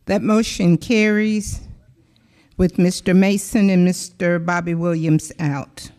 That motion carries with Mr. Mason and Mr. Bobby Williams out.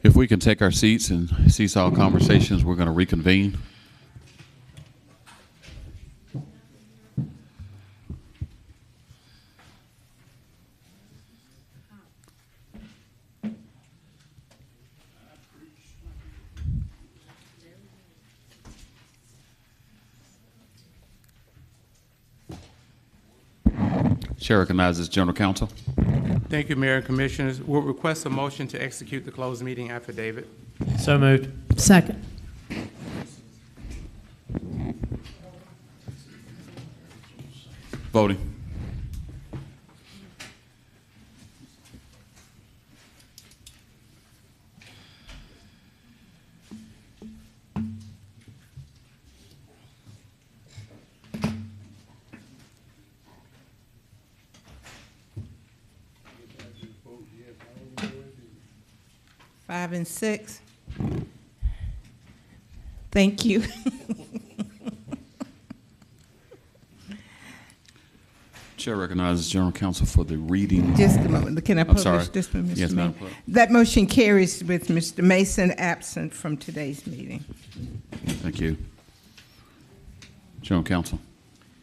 If we can take our seats and cease all conversations, we're going to reconvene. Chair recognizes General Counsel. Thank you, Mayor and Commissioners. We'll request a motion to execute the closed meeting affidavit. So moved. Second. Voting. Five and six. Thank you. Chair recognizes General Counsel for the reading. Just a moment. Can I I'm publish sorry. this one, Mr. Yes, Mayor? Madam Clerk. That motion carries with Mr. Mason absent from today's meeting. Thank you. General Counsel.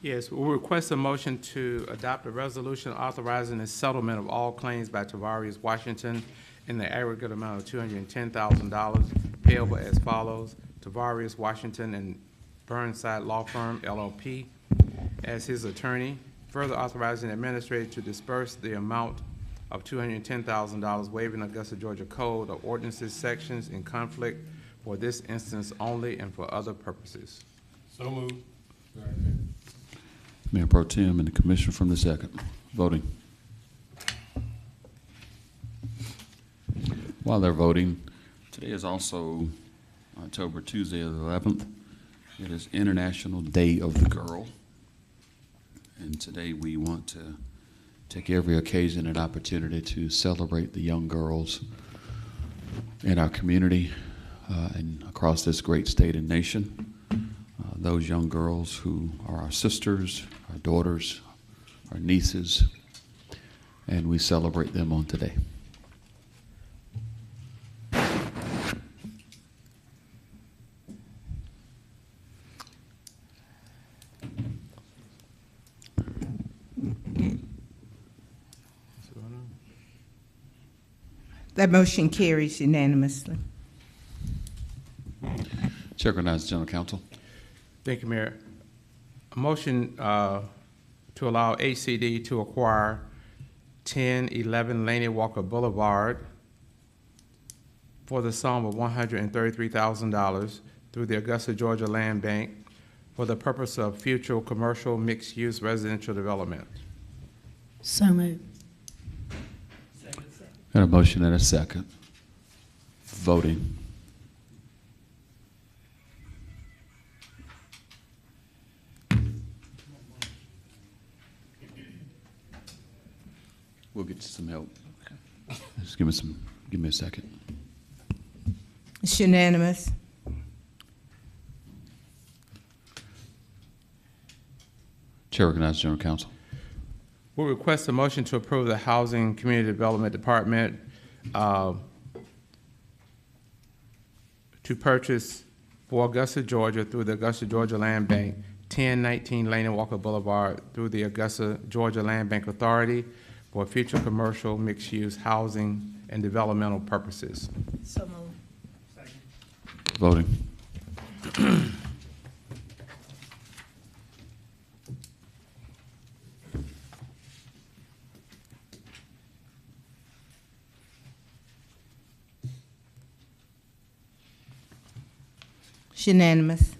Yes, we'll request a motion to adopt a resolution authorizing the settlement of all claims by Tavarius Washington in the aggregate amount of $210,000 payable as follows. Tavarius Washington and Burnside Law Firm, LLP, as his attorney. Further authorizing the administrator to disperse the amount of $210,000, waiving Augusta, Georgia Code of Ordinances sections in conflict for this instance only and for other purposes. So moved. Mayor Pro Tem and the Commissioner from the second. Voting. While they're voting, today is also October, Tuesday the 11th. It is International Day of the Girl. And today we want to take every occasion and opportunity to celebrate the young girls in our community and across this great state and nation. Those young girls who are our sisters, our daughters, our nieces, and we celebrate them on today. That motion carries unanimously. Chair recognizes General Counsel. Thank you, Mayor. A motion to allow HCD to acquire 1011 Laney Walker Boulevard for the sum of $133,000 through the Augusta, Georgia Land Bank for the purpose of future commercial mixed-use residential development. So moved. Got a motion and a second. Voting. We'll get you some help. Just give me a second. It's unanimous. Chair recognizes General Counsel. We'll request a motion to approve the Housing Community Development Department to purchase for Augusta, Georgia through the Augusta, Georgia Land Bank, 1019 Lane and Walker Boulevard through the Augusta, Georgia Land Bank Authority for future commercial mixed-use housing and developmental purposes. So moved. Voting. It's unanimous.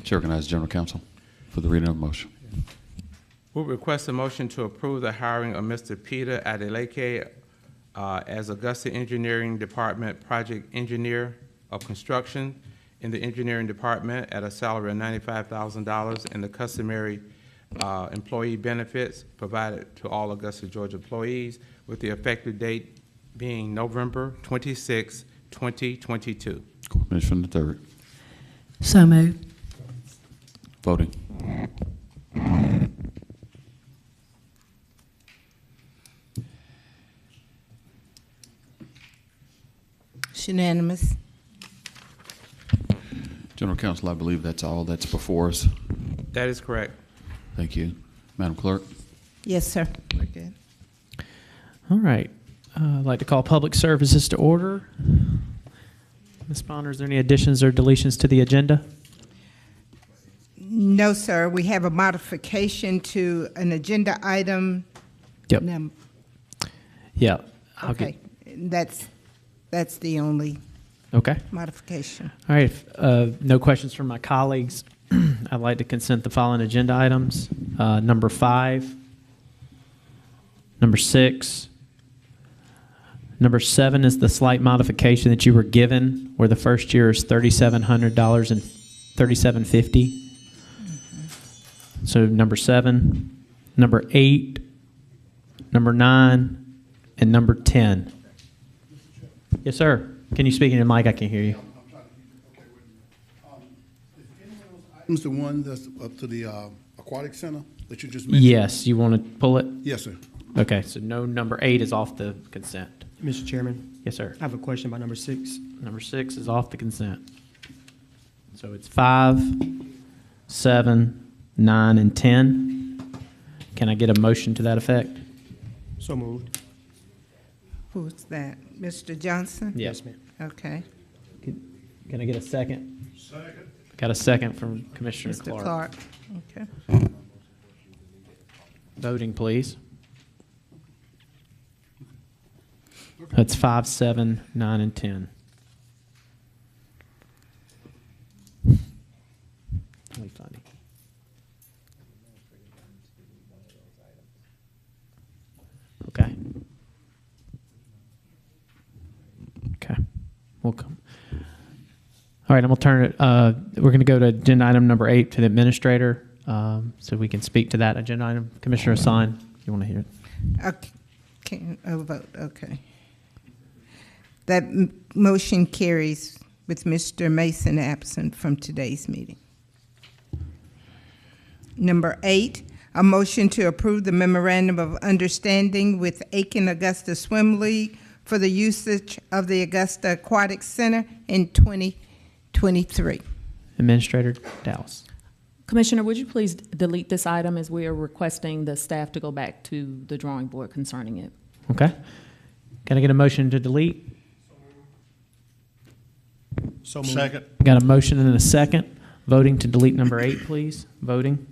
Chair recognizes General Counsel for the reading of the motion. We'll request a motion to approve the hiring of Mr. Peter Adeleke as Augusta Engineering Department Project Engineer of Construction in the Engineering Department at a salary of $95,000 and the customary employee benefits provided to all Augusta, Georgia employees, with the effective date being November 26, 2022. Commissioner from the third. So moved. Voting. It's unanimous. General Counsel, I believe that's all that's before us. That is correct. Thank you. Madam Clerk? Yes, sir. We're good. All right. I'd like to call public services to order. Ms. Bonner, is there any additions or deletions to the agenda? No, sir. We have a modification to an agenda item. Yep. Yeah. Okay. That's the only Okay. modification. All right. If, no questions from my colleagues. I'd like to consent the following agenda items. Number 5, number 6, number 7 is the slight modification that you were given, where the first year is $3,700 and $3,750. So number 7, number 8, number 9, and number 10. Yes, sir. Can you speak in the mic? I can't hear you. Is the one that's up to the aquatic center that you just mentioned? Yes. You want to pull it? Yes, sir. Okay. So no, number 8 is off the consent. Mr. Chairman, Yes, sir. I have a question about number 6. Number 6 is off the consent. So it's 5, 7, 9, and 10. Can I get a motion to that effect? So moved. Who's that? Mr. Johnson? Yes, ma'am. Okay. Can I get a second? Second. Got a second from Commissioner Mr. Clark. Clark? Okay. Voting, please. That's 5, 7, 9, and 10. Really funny. Okay. Okay. We'll come. All right, I'm going to turn it. We're going to go to agenda item number 8 to the administrator, so we can speak to that agenda item. Commissioner Hassan, you want to hear it? Okay. Vote. Okay. That motion carries with Mr. Mason absent from today's meeting. Number 8, a motion to approve the memorandum of understanding with Aiken Augusta Swim League for the usage of the Augusta Aquatic Center in 2023. Administrator Dallas. Commissioner, would you please delete this item as we are requesting the staff to go back to the drawing board concerning it? Okay. Can I get a motion to delete? So moved. Second. Got a motion and a second. Voting to delete number 8, please. Voting.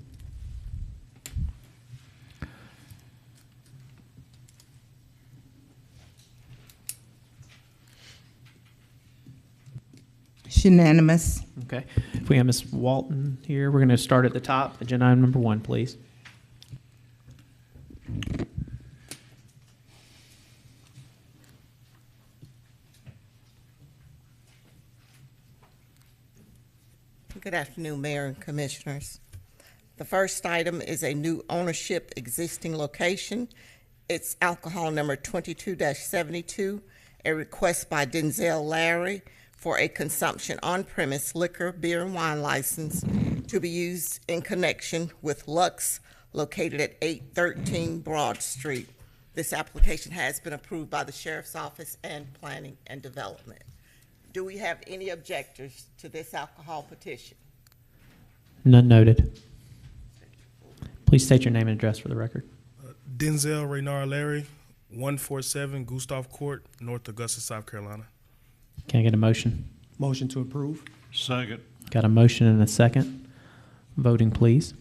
It's unanimous. Okay. If we have Ms. Walton here, we're going to start at the top. Agenda item number 1, please. Good afternoon, Mayor and Commissioners. The first item is a new ownership existing location. It's alcohol number 22-72, a request by Denzel Larry for a consumption on-premise liquor, beer, and wine license to be used in connection with Lux located at 813 Broad Street. This application has been approved by the Sheriff's Office and Planning and Development. Do we have any objectors to this alcohol petition? None noted. Please state your name and address for the record. Denzel Raynard Larry, 147 Gustav Court, North Augusta, South Carolina. Can I get a motion? Motion to approve. Second. Got a motion and a second. Voting, please.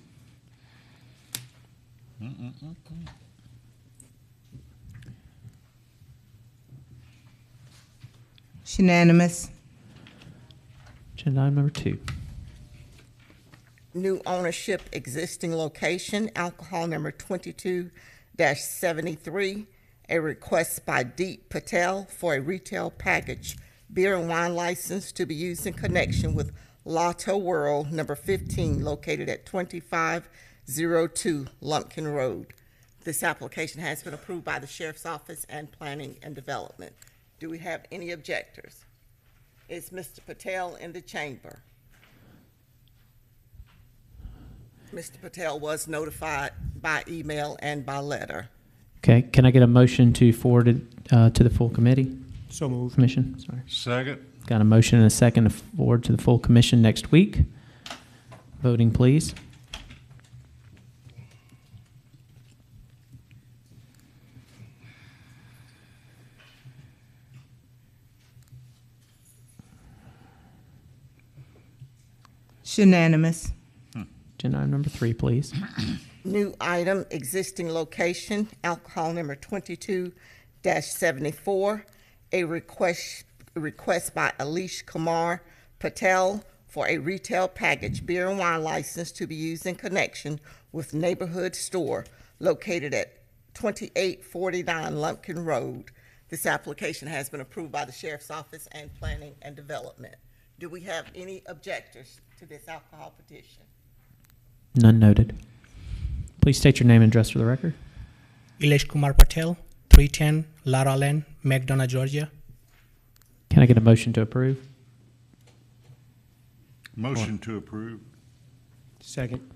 It's unanimous. Agenda item number 2. New ownership, existing location, alcohol number 22-73, a request by Deep Patel for a retail package beer and wine license to be used in connection with Lotto World number 15, located at 2502 Lumpkin Road. This application has been approved by the Sheriff's Office and Planning and Development. Do we have any objectors? Is Mr. Patel in the chamber? Mr. Patel was notified by email and by letter. Okay, can I get a motion to forward it to the full committee? So moved. Commission, sorry. Second. Got a motion and a second to forward to the full commission next week. Voting, please. It's unanimous. Agenda item number 3, please. New item, existing location, alcohol number 22-74, a request by Alish Kumar Patel for a retail package beer and wine license to be used in connection with neighborhood store located at 2849 Lumpkin Road. This application has been approved by the Sheriff's Office and Planning and Development. Do we have any objectors to this alcohol petition? None noted. Please state your name and address for the record. Ilesh Kumar Patel, 310 Lara Lane, McDonough, Georgia. Can I get a motion to approve? Motion to approve. Second.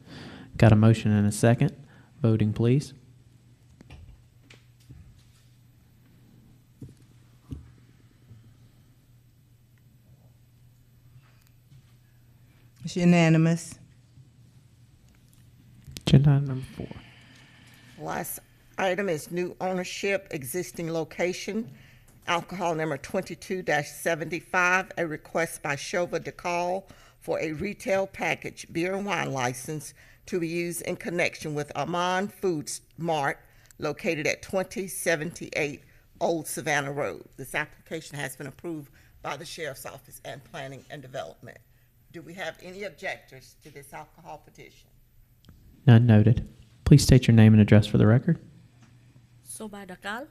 Got a motion and a second. Voting, please. It's unanimous. Agenda item number 4. Last item is new ownership, existing location, alcohol number 22-75, a request by Shova DeCall for a retail package beer and wine license to be used in connection with Amman Foods Mart located at 2078 Old Savannah Road. This application has been approved by the Sheriff's Office and Planning and Development. Do we have any objectors to this alcohol petition? None noted. Please state your name and address for the record. Soba Dakal,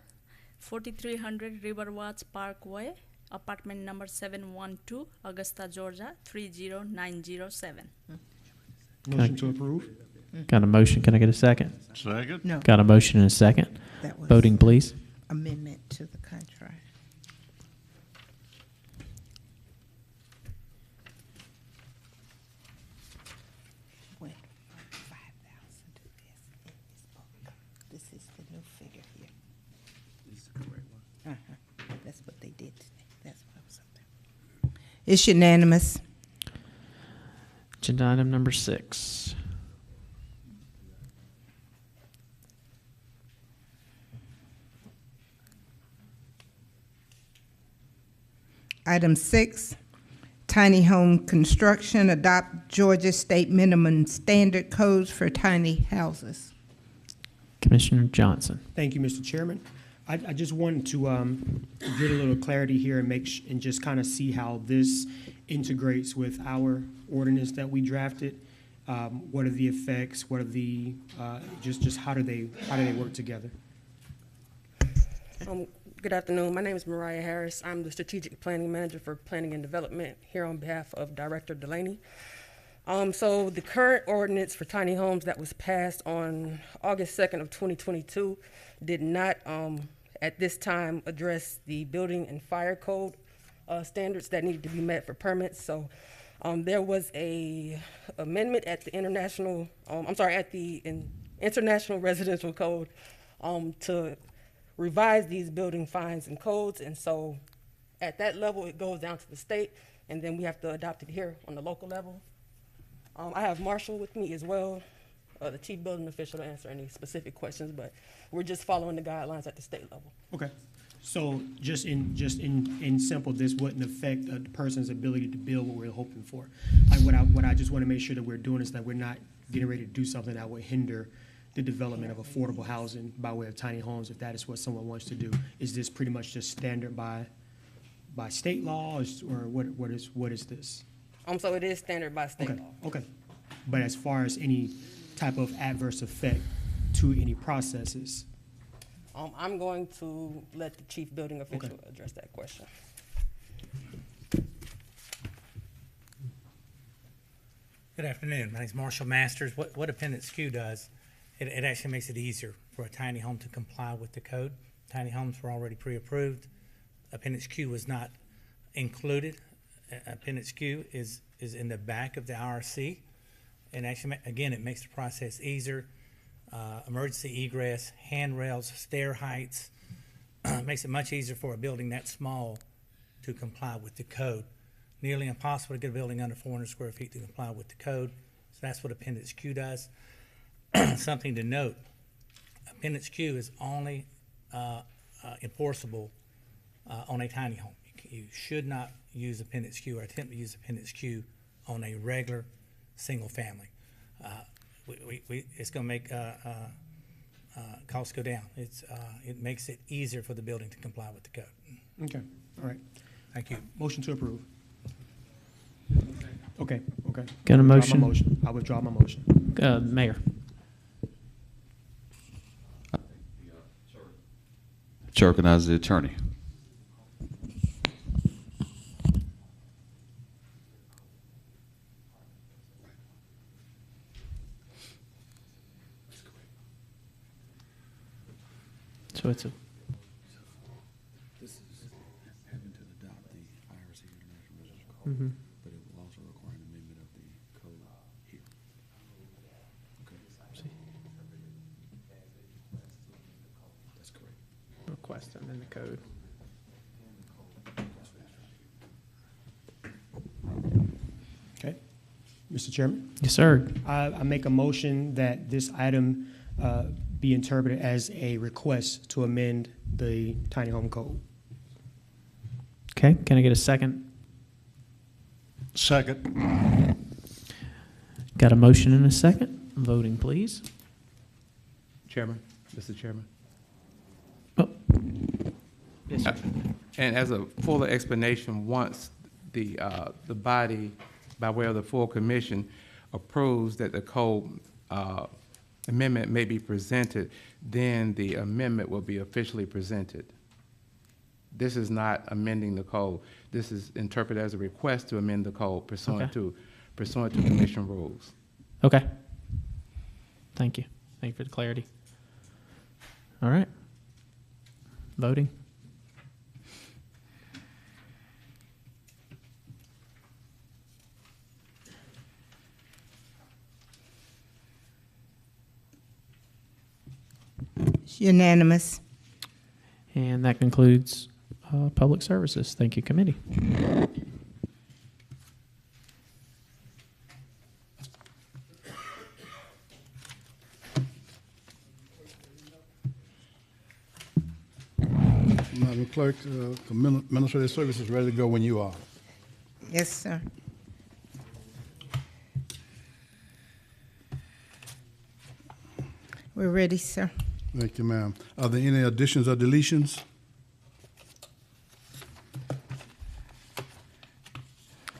4300 Riverwatch Parkway, apartment number 712, Augusta, Georgia, 30907. Motion to approve. Got a motion. Can I get a second? Second. No, Got a motion and a second. that was Voting, please. amendment to the contract. Went from 5,000 to this in this book. This is the new figure here. This is the correct one. That's what they did today. That's what I was up there. It's unanimous. Agenda item number 6. Item 6, tiny home construction, adopt Georgia state minimum standard codes for tiny houses. Commissioner Johnson. Thank you, Mr. Chairman. I just wanted to get a little clarity here and and just kind of see how this integrates with our ordinance that we drafted. What are the effects? What are the just how do they work together? Good afternoon. My name is Mariah Harris. I'm the Strategic Planning Manager for Planning and Development here on behalf of Director Delaney. So the current ordinance for tiny homes that was passed on August 2nd of 2022 did not, at this time, address the building and fire code standards that needed to be met for permits. So there was a amendment at the International Residential Code to revise these building fines and codes. And so at that level, it goes down to the state, and then we have to adopt it here on the local level. I have Marshall with me as well, the chief building official, to answer any specific questions, but we're just following the guidelines at the state level. Okay. So just in simple, this wouldn't affect a person's ability to build what we're hoping for. What I just want to make sure that we're doing is that we're not getting ready to do something that would hinder the development of affordable housing by way of tiny homes, if that is what someone wants to do. Is this pretty much just standard by state law, or what is this? So it is standard by state Okay, law. okay. But as far as any type of adverse effect to any processes? I'm going to let the chief building official address that question. Good afternoon. My name is Marshall Masters. What Appendix Q does, it actually makes it easier for a tiny home to comply with the code. Tiny homes were already pre-approved. Appendix Q was not included. Appendix Q is in the back of the IRC, And actually, again, it makes the process easier. Emergency egress, handrails, stair heights, makes it much easier for a building that small to comply with the code. Nearly impossible to get a building under 400 square feet to comply with the code. So that's what Appendix Q does. Something to note, Appendix Q is only enforceable on a tiny home. You should not use Appendix Q or attempt to use Appendix Q on a regular single family. It's going to make costs go down. It makes it easier for the building to comply with the code. Okay, all right. Thank you. Motion to approve. Okay. Got a I withdraw my motion? I withdraw my motion. Mayor. Chair recognizes the attorney. So it's a, This is having to adopt the IRC International Residential Code, Mhm. but it will also require an amendment of the code here. Okay. That's correct. request them in the code. Okay. Mr. Chairman? Yes, sir. I make a motion that this item be interpreted as a request to amend the tiny home code. Okay, can I get a second? Second. Got a motion and a second. Voting, please. Chairman, Mr. Chairman. Oh. Yes, sir. And as a fuller explanation, once the body, by way of the full commission, approves that the code amendment may be presented, then the amendment will be officially presented. This is not amending the code. This is interpreted as a request to amend the code pursuant to commission rules. Okay. Thank you. Thank you for the clarity. All right. Voting. It's unanimous. And that concludes public services. Thank you, committee. Madam Clerk, Administrative Services is ready to go when you are. Yes, sir. We're ready, sir. Thank you, ma'am. Are there any additions or deletions?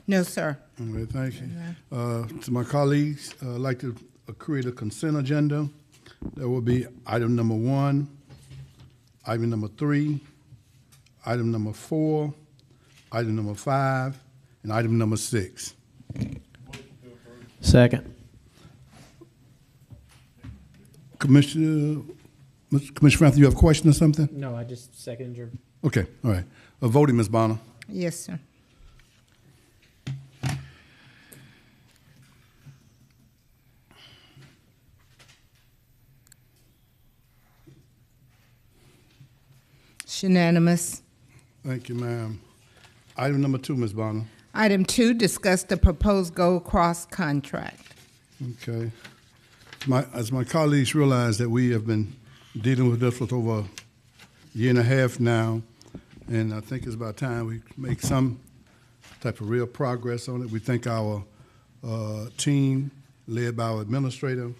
No, sir. All right, thank you. To my colleagues, I'd like to create a consent agenda. There will be item number 1, item number 3, item number 4, item number 5, and item number 6. Second. Commissioner Franklin, you have a question or something? No, I just seconded your. Okay, all right. Voting, Ms. Bonner. Yes, sir. It's unanimous. Thank you, ma'am. Item number 2, Ms. Bonner. Item 2, discuss the proposed Gold Cross contract. Okay. As my colleagues realize that we have been dealing with this for over a year and a half now, and I think it's about time we make some type of real progress on it. We thank our team, led by our administrator,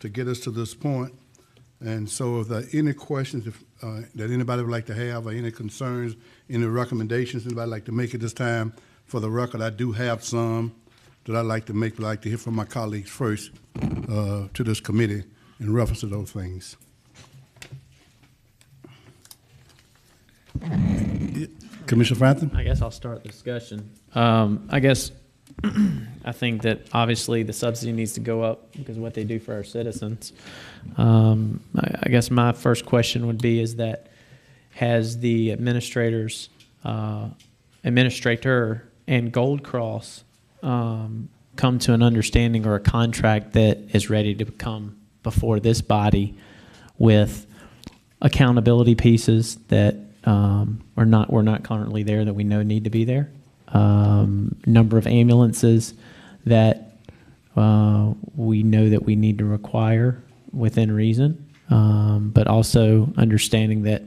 to get us to this point. And so if there are any questions that anybody would like to have, or any concerns, any recommendations anybody like to make at this time, for the record, I do have some that I'd like to make, but I'd like to hear from my colleagues first to this committee in reference to those things. Commissioner Franklin? I guess I'll start the discussion. I guess I think that obviously the subsidy needs to go up because of what they do for our citizens. I guess my first question would be is that has the administrator and Gold Cross come to an understanding or a contract that is ready to come before this body with accountability pieces that we're not currently there that we know need to be there. Number of ambulances that we know that we need to require within reason, but also understanding that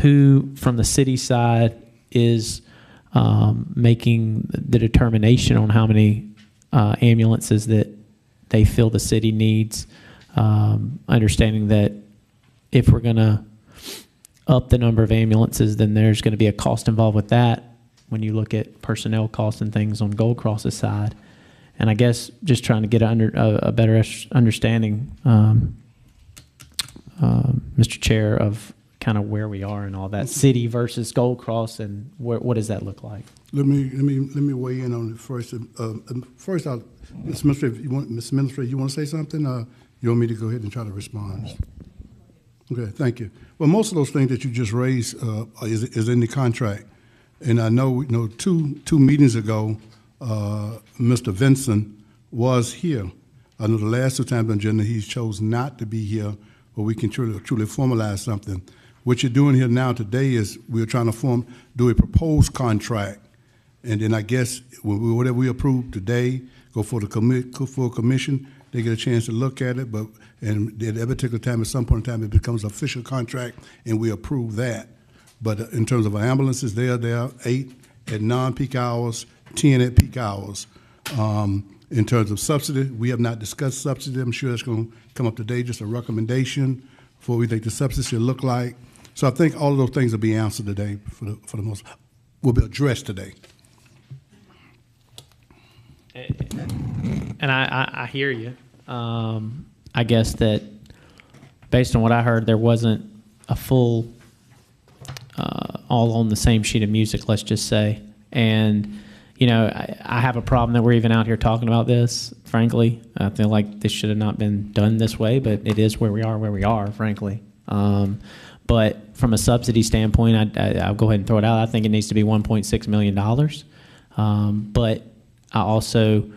who from the city side is making the determination on how many ambulances that they feel the city needs, understanding that if we're going to up the number of ambulances, then there's going to be a cost involved with that when you look at personnel costs and things on Gold Cross's side. And I guess just trying to get a better understanding, Mr. Chair, of kind of where we are and all that, city versus Gold Cross, and what does that look like? Let me weigh in on it first. First, Ms. Administrator, you want to say something? You want me to go ahead and try to respond? Okay, thank you. Well, most of those things that you just raised is in the contract, and I know, two meetings ago, Mr. Vincent was here. I know the last two times on agenda he chose not to be here, but we can truly formalize something. What you're doing here now today is we're trying to do a proposed contract, and then I guess whatever we approve today, go for the commission. They get a chance to look at it, and at every particular time, at some point in time, it becomes an official contract, and we approve that. But in terms of ambulances, there are 8 at non-peak hours, 10 at peak hours. In terms of subsidy, we have not discussed subsidy. I'm sure that's going to come up today, just a recommendation for what we think the subsidy should look like. So I think all of those things will be answered today for the most, will be addressed today. And I hear you. I guess that based on what I heard, there wasn't a full all on the same sheet of music, let's just say. And, I have a problem that we're even out here talking about this, frankly. I feel like this should have not been done this way, but it is where we are, frankly. But from a subsidy standpoint, I'll go ahead and throw it out. I think it needs to be $1.6 million. But I also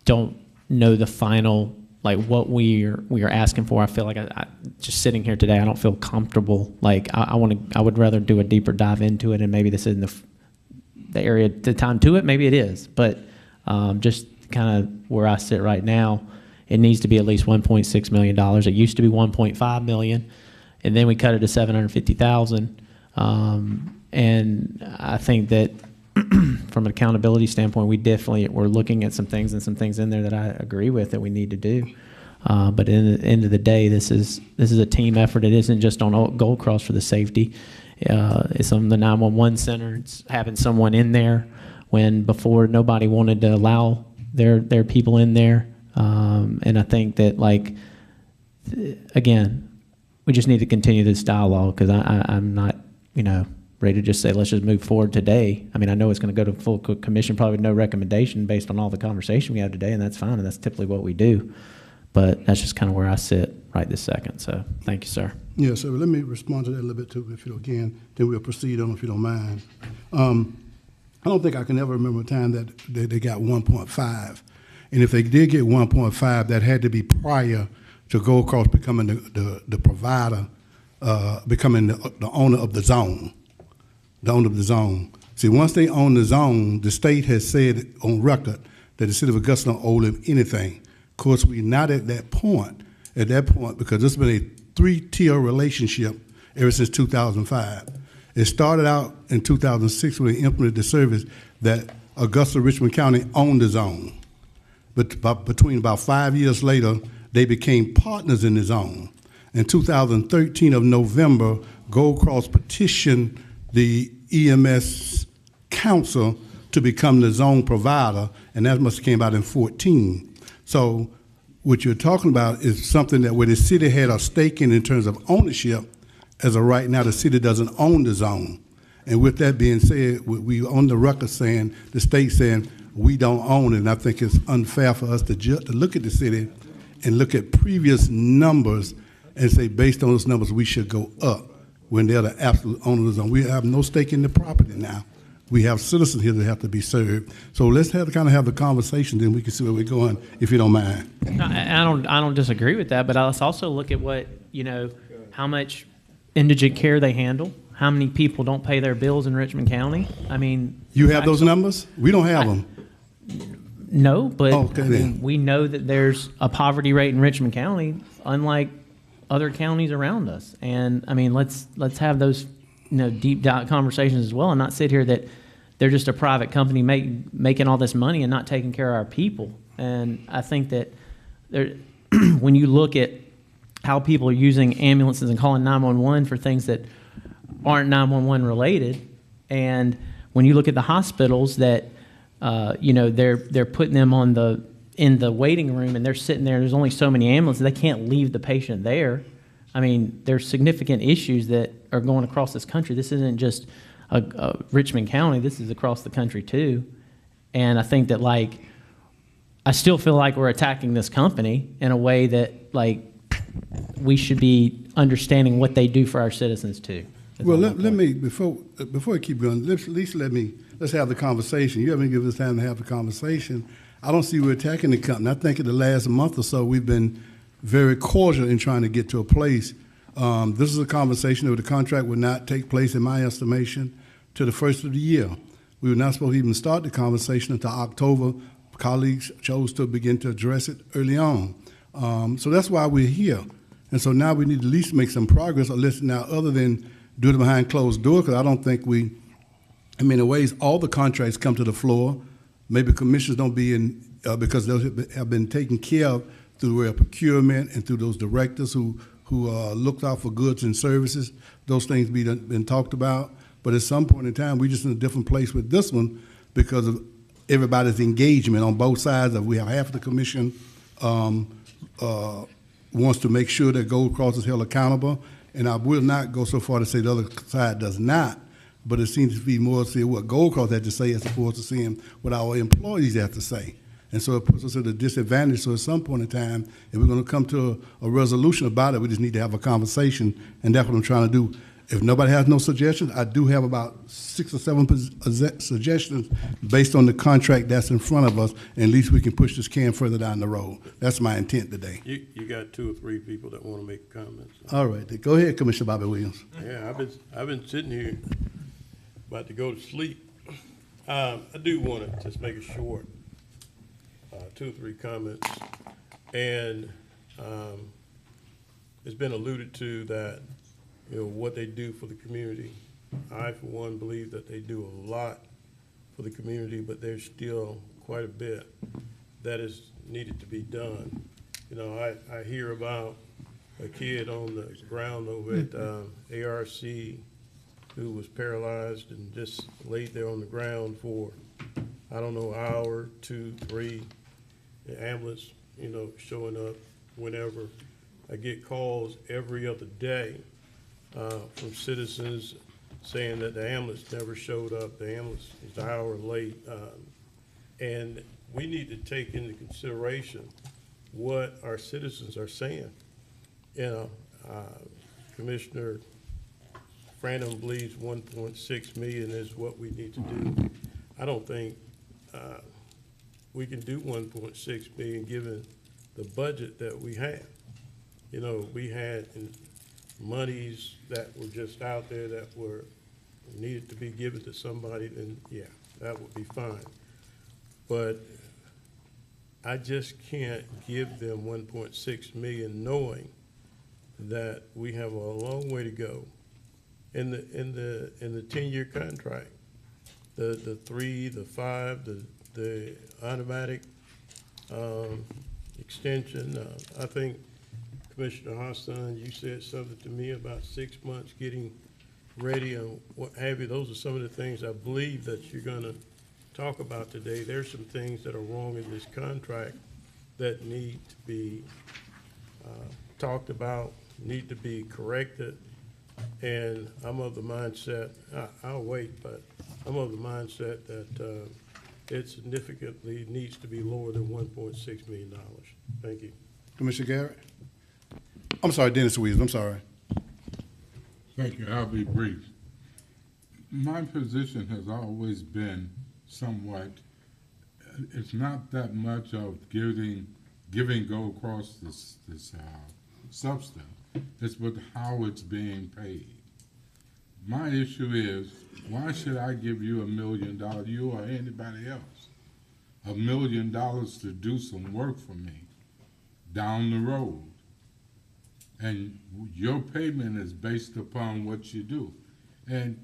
don't know the final, like what we are asking for. I feel like I just sitting here today, I don't feel comfortable. Like I would rather do a deeper dive into it, and maybe this isn't the area, the time to it. Maybe it is, but just kind of where I sit right now, it needs to be at least $1.6 million. It used to be $1.5 million, and then we cut it to $750,000. And I think that from an accountability standpoint, we're looking at some things in there that I agree with that we need to do. But in the end of the day, this is a team effort. It isn't just on Gold Cross for the safety. It's on the 911 center. It's having someone in there when before nobody wanted to allow their people in there. And I think that, like, again, we just need to continue this dialogue, because I'm not, ready to just say, let's just move forward today. I mean, I know it's going to go to full commission, probably with no recommendation based on all the conversation we have today, and that's fine, and that's typically what we do. But that's just kind of where I sit right this second. So thank you, sir. Yeah, so let me respond to that a little bit too, if you can. Then we'll proceed on, if you don't mind. I don't think I can ever remember a time that they got 1.5. And if they did get 1.5, that had to be prior to Gold Cross becoming the provider, becoming the owner of the zone. The owner of the zone. See, once they own the zone, the state has said on record that the city of Augusta don't owe them anything. Of course, we're not at that point, because this has been a 3-tier relationship ever since 2005. It started out in 2006 when they implemented the service that Augusta, Richmond County owned the zone. But between about 5 years later, they became partners in the zone. In 2013 of November, Gold Cross petitioned the EMS Council to become the zone provider, and that must have came out in 14. So what you're talking about is something that where the city had a stake in terms of ownership. As of right now, the city doesn't own the zone. And with that being said, we on the record saying, the state saying, we don't own it. And I think it's unfair for us to look at the city and look at previous numbers and say, based on those numbers, we should go up when they're the absolute owner of the zone. We have no stake in the property now. We have citizens here that have to be served. So let's have the conversation, then we can see where we're going, if you don't mind. No, I don't disagree with that, but let's also look at what, how much indigent care they handle, how many people don't pay their bills in Richmond County. I mean, You have those numbers? We don't have them. no, but Okay, I mean, then. we know that there's a poverty rate in Richmond County, unlike other counties around us. And I mean, let's have those deep dive conversations as well, and not sit here that they're just a private company making all this money and not taking care of our people. And I think that when you look at how people are using ambulances and calling 911 for things that aren't 911 related, and when you look at the hospitals that they're putting them in the waiting room and they're sitting there, there's only so many ambulances, they can't leave the patient there. I mean, there's significant issues that are going across this country. This isn't just Richmond County, this is across the country too. And I think that I still feel like we're attacking this company in a way that we should be understanding what they do for our citizens too. Well, let me, before I keep going, let's have the conversation. You haven't given us time to have the conversation. I don't see we're attacking the company. I think in the last month or so, we've been very cordial in trying to get to a place. This is a conversation where the contract would not take place, in my estimation, to the first of the year. We were not supposed to even start the conversation until October. Colleagues chose to begin to address it early on. So that's why we're here. And so now we need to at least make some progress, or listen now, other than do it behind closed doors, because I don't think in ways, all the contracts come to the floor. Maybe commissions don't be in, because those have been taken care of through their procurement and through those directors who looked out for goods and services. Those things been talked about. But at some point in time, we're just in a different place with this one because of everybody's engagement on both sides. We have half of the commission wants to make sure that Gold Cross is held accountable, and I will not go so far to say the other side does not, but it seems to be more to see what Gold Cross had to say as opposed to seeing what our employees have to say. And so it puts us at a disadvantage. So at some point in time, if we're going to come to a resolution about it, we just need to have a conversation, and that's what I'm trying to do. If nobody has no suggestions, I do have about 6 or 7 suggestions based on the contract that's in front of us, and at least we can push this can further down the road. That's my intent today. You got 2 or 3 people that want to make comments. All right, then go ahead, Commissioner Bobby Williams. Yeah, I've been sitting here about to go to sleep. I do want to just make it short, 2 or 3 comments, and it's been alluded to that what they do for the community. I, for one, believe that they do a lot for the community, but there's still quite a bit that is needed to be done. I hear about a kid on the ground over at ARC who was paralyzed and just laid there on the ground for, I don't know, an hour, 2, 3, the ambulance, showing up whenever. I get calls every other day from citizens saying that the ambulance never showed up, the ambulance is an hour late. And we need to take into consideration what our citizens are saying. Commissioner Franum believes 1.6 million is what we need to do. I don't think we can do 1.6 million given the budget that we have. We had monies that were just out there that were needed to be given to somebody, then yeah, that would be fine. But I just can't give them 1.6 million knowing that we have a long way to go in the 10-year contract. The 3, the 5, the automatic extension. I think Commissioner Hassan, you said something to me about 6 months getting ready and what have you. Those are some of the things I believe that you're going to talk about today. There's some things that are wrong in this contract that need to be talked about, need to be corrected. And I'm of the mindset, I'll wait, but I'm of the mindset that it significantly needs to be lower than $1.6 million. Thank you. Commissioner Garrett? I'm sorry, Dennis Williams, I'm sorry. Thank you. I'll be brief. My position has always been somewhat, it's not that much of giving go across this substance. It's with how it's being paid. My issue is, why should I give you $1 million, you or anybody else, $1 million to do some work for me down the road? And your payment is based upon what you do. And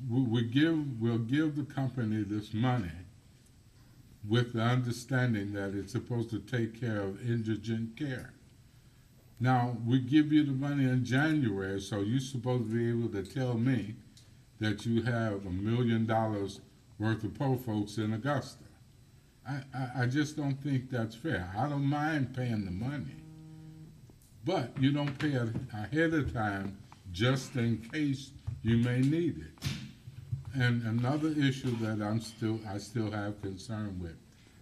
we'll give the company this money with the understanding that it's supposed to take care of indigent care. Now, we give you the money in January, so you're supposed to be able to tell me that you have $1 million worth of poor folks in Augusta. I just don't think that's fair. I don't mind paying the money, but you don't pay it ahead of time just in case you may need it. And another issue that I still have concern with.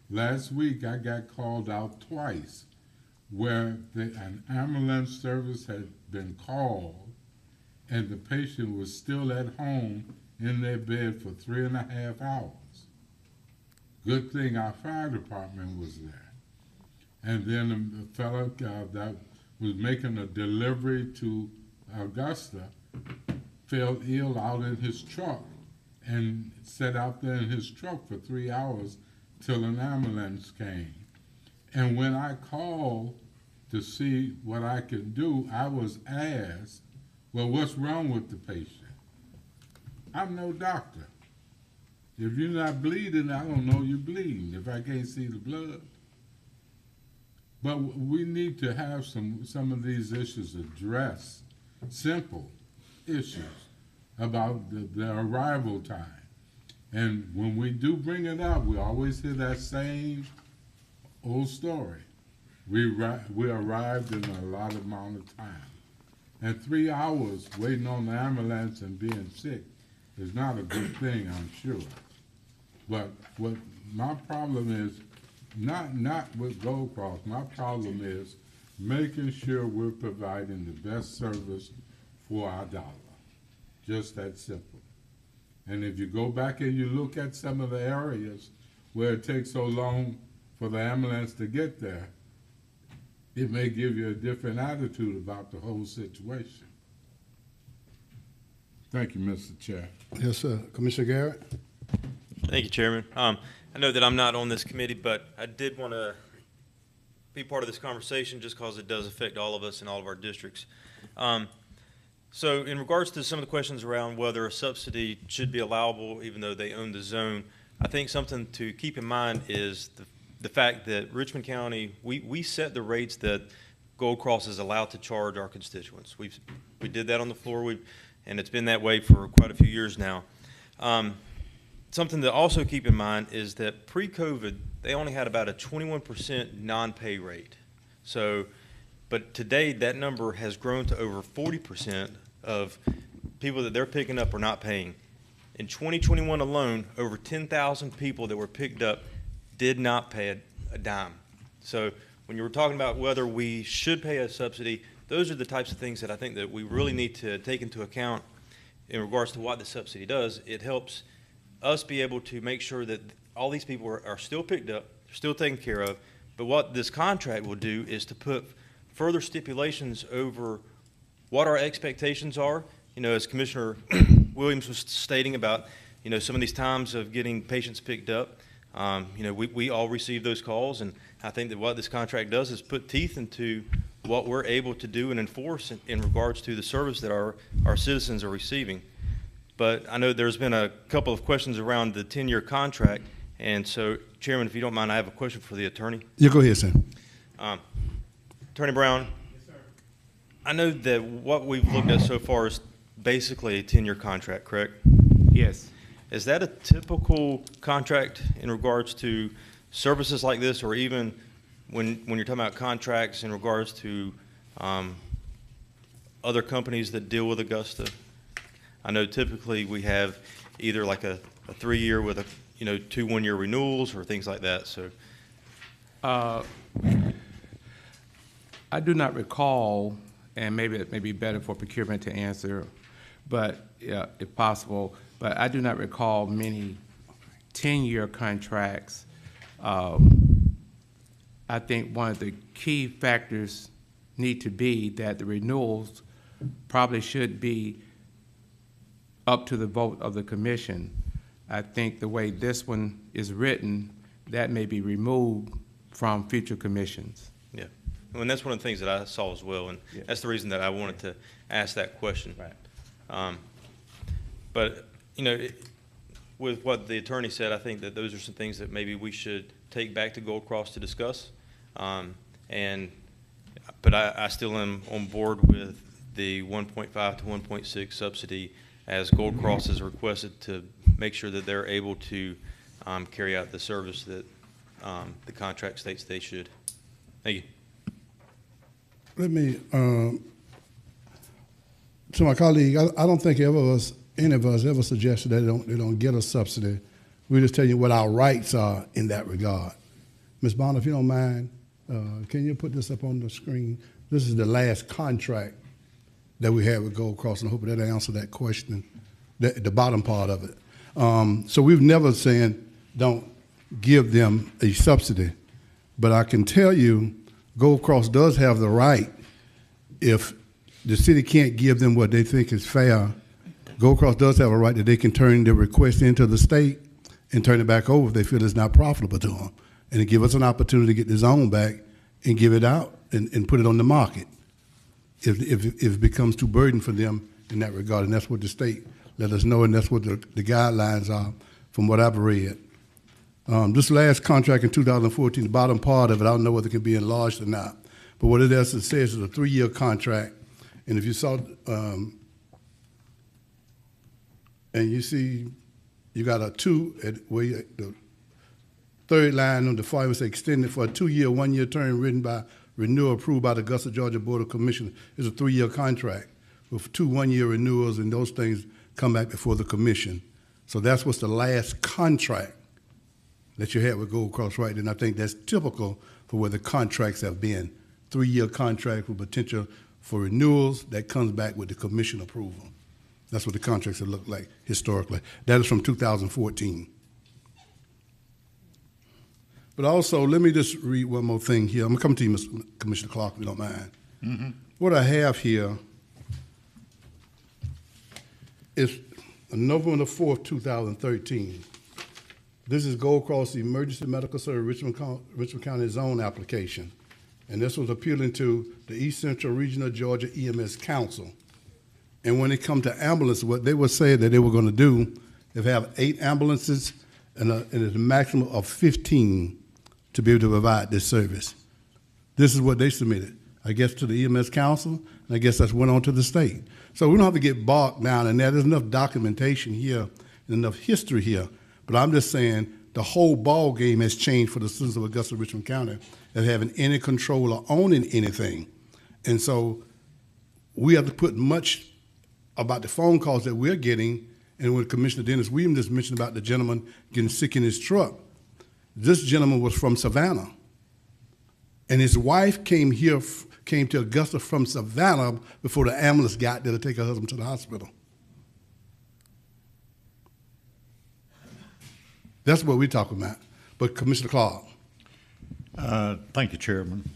Last week I got called out twice where an ambulance service had been called and the patient was still at home in their bed for 3.5 hours. Good thing our fire department was there. And then a fellow that was making a delivery to Augusta fell ill out in his truck and sat out there in his truck for 3 hours till an ambulance came. And when I called to see what I could do, I was asked, well, what's wrong with the patient? I'm no doctor. If you're not bleeding, I don't know you're bleeding if I can't see the blood. But we need to have some of these issues addressed, simple issues about the arrival time. And when we do bring it up, we always hear that same old story. We arrived in a lot amount of time. And 3 hours waiting on the ambulance and being sick is not a good thing, I'm sure. But what my problem is, not with Gold Cross, my problem is making sure we're providing the best service for our dollar. Just that simple. And if you go back and you look at some of the areas where it takes so long for the ambulance to get there, it may give you a different attitude about the whole situation. Thank you, Mr. Chair. Yes, sir. Commissioner Garrett? Thank you, Chairman. I know that I'm not on this committee, but I did want to be part of this conversation just because it does affect all of us in all of our districts. So in regards to some of the questions around whether a subsidy should be allowable even though they own the zone, I think something to keep in mind is the fact that Richmond County, we set the rates that Gold Cross is allowed to charge our constituents. We did that on the floor, and it's been that way for quite a few years now. Something to also keep in mind is that pre-COVID, they only had about a 21% non-pay rate. So, but today that number has grown to over 40% of people that they're picking up are not paying. In 2021 alone, over 10,000 people that were picked up did not pay a dime. So when you were talking about whether we should pay a subsidy, those are the types of things that I think that we really need to take into account in regards to what the subsidy does. It helps us be able to make sure that all these people are still picked up, still taken care of, but what this contract will do is to put further stipulations over what our expectations are. You know, as Commissioner Williams was stating about, you know, some of these times of getting patients picked up, you know, we all receive those calls, and I think that what this contract does is put teeth into what we're able to do and enforce in regards to the service that our citizens are receiving. But I know there's been a couple of questions around the 10-year contract, and so, Chairman, if you don't mind, I have a question for the attorney. Yeah, go ahead, sir. Attorney Brown, yes, sir. I know that what we've looked at so far is basically a 10-year contract, correct? Yes. Is that a typical contract in regards to services like this, or even when you're talking about contracts in regards to other companies that deal with Augusta? I know typically we have either like a 3-year with a, you know, 2 1-year renewals or things like that. So, I do not recall, and maybe it may be better for procurement to answer, but if possible. But I do not recall many 10-year contracts. I think one of the key factors need to be that the renewals probably should be up to the vote of the commission. I think the way this one is written, that may be removed from future commissions. Yeah, and that's one of the things that I saw as well, and that's the reason that I wanted to ask that question. Right. But, you know, with what the attorney said, I think that those are some things that maybe we should take back to Gold Cross to discuss. But I still am on board with the 1.5 to 1.6 subsidy as Gold Cross has requested to make sure that they're able to carry out the service that the contract states they should. Thank you. Let me, to my colleague, I don't think any of us ever suggested that they don't get a subsidy. We just tell you what our rights are in that regard. Ms. Bonner, if you don't mind, can you put this up on the screen? This is the last contract that we had with Gold Cross, and I hope that answered that question, the bottom part of it. So we've never said don't give them a subsidy, but I can tell you Gold Cross does have the right, if the city can't give them what they think is fair, Gold Cross does have a right that they can turn their request into the state and turn it back over if they feel it's not profitable to them, and to give us an opportunity to get the zone back and give it out and put it on the market if it becomes too burden for them in that regard. And that's what the state let us know, and that's what the guidelines are from what I've read. This last contract in 2014, the bottom part of it, I don't know whether it can be enlarged or not, but what it says is a 3-year contract. And if you saw, and you see, you got a 2 where the third line on the far was extended for a 2-year, 1-year term written by renewal approved by the Augusta, Georgia Board of Commissioners. It's a 3-year contract with 2 1-year renewals, and those things come back before the commission. So that's what's the last contract that you had with Gold Cross, right? And I think that's typical for where the contracts have been. 3-year contract with potential for renewals that comes back with the commission approval. That's what the contracts have looked like historically. That is from 2014. But also, let me just read one more thing here. I'm gonna come to you, Mr. Commissioner Clark, if you don't mind. Mm-hmm. What I have here is November 4th, 2013. This is Gold Cross Emergency Medical Service Richmond County Zone application. And this was appealing to the East Central Regional Georgia EMS Council. And when it comes to ambulance, what they were saying that they were going to do is have 8 ambulances and a maximum of 15 to be able to provide this service. This is what they submitted, I guess, to the EMS Council, and I guess that's went on to the state. So we don't have to get bogged down in that. There's enough documentation here and enough history here. But I'm just saying the whole ball game has changed for the citizens of Augusta, Richmond County, of having any control or owning anything. And so we have to put much about the phone calls that we're getting. And when Commissioner Dennis Williams just mentioned about the gentleman getting sick in his truck, this gentleman was from Savannah. And his wife came to Augusta from Savannah before the ambulance got there to take her husband to the hospital. That's what we're talking about. But Commissioner Clark. Thank you, Chairman.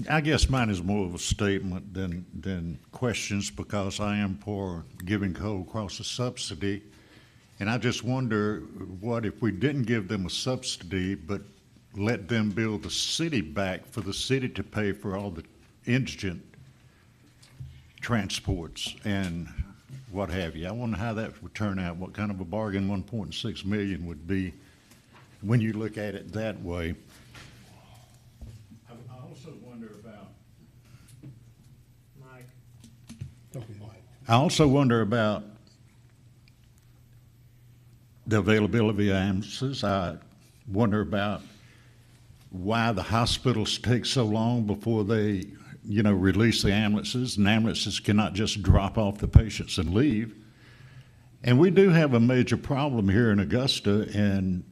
I guess mine is more of a statement than questions, because I am for giving Gold Cross a subsidy. And I just wonder, what if we didn't give them a subsidy but let them build the city back for the city to pay for all the indigent transports and what have you? I wonder how that would turn out, what kind of a bargain 1.6 million would be when you look at it that way. I also wonder about the availability of ambulances. I wonder about why the hospitals take so long before they, release the ambulances, and ambulances cannot just drop off the patients and leave. And we do have a major problem here in Augusta, and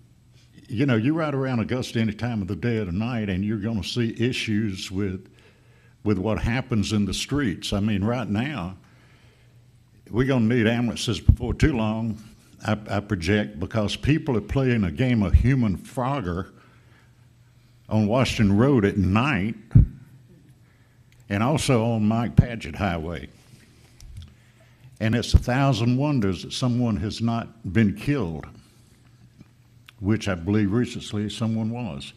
you ride around Augusta any time of the day or the night, and you're going to see issues with with what happens in the streets. I mean, right now, we're going to need ambulances before too long, I project, because people are playing a game of human Frogger on Washington Road at night and also on Mike Paget Highway. And it's 1,000 wonders that someone has not been killed, which I believe recently someone was.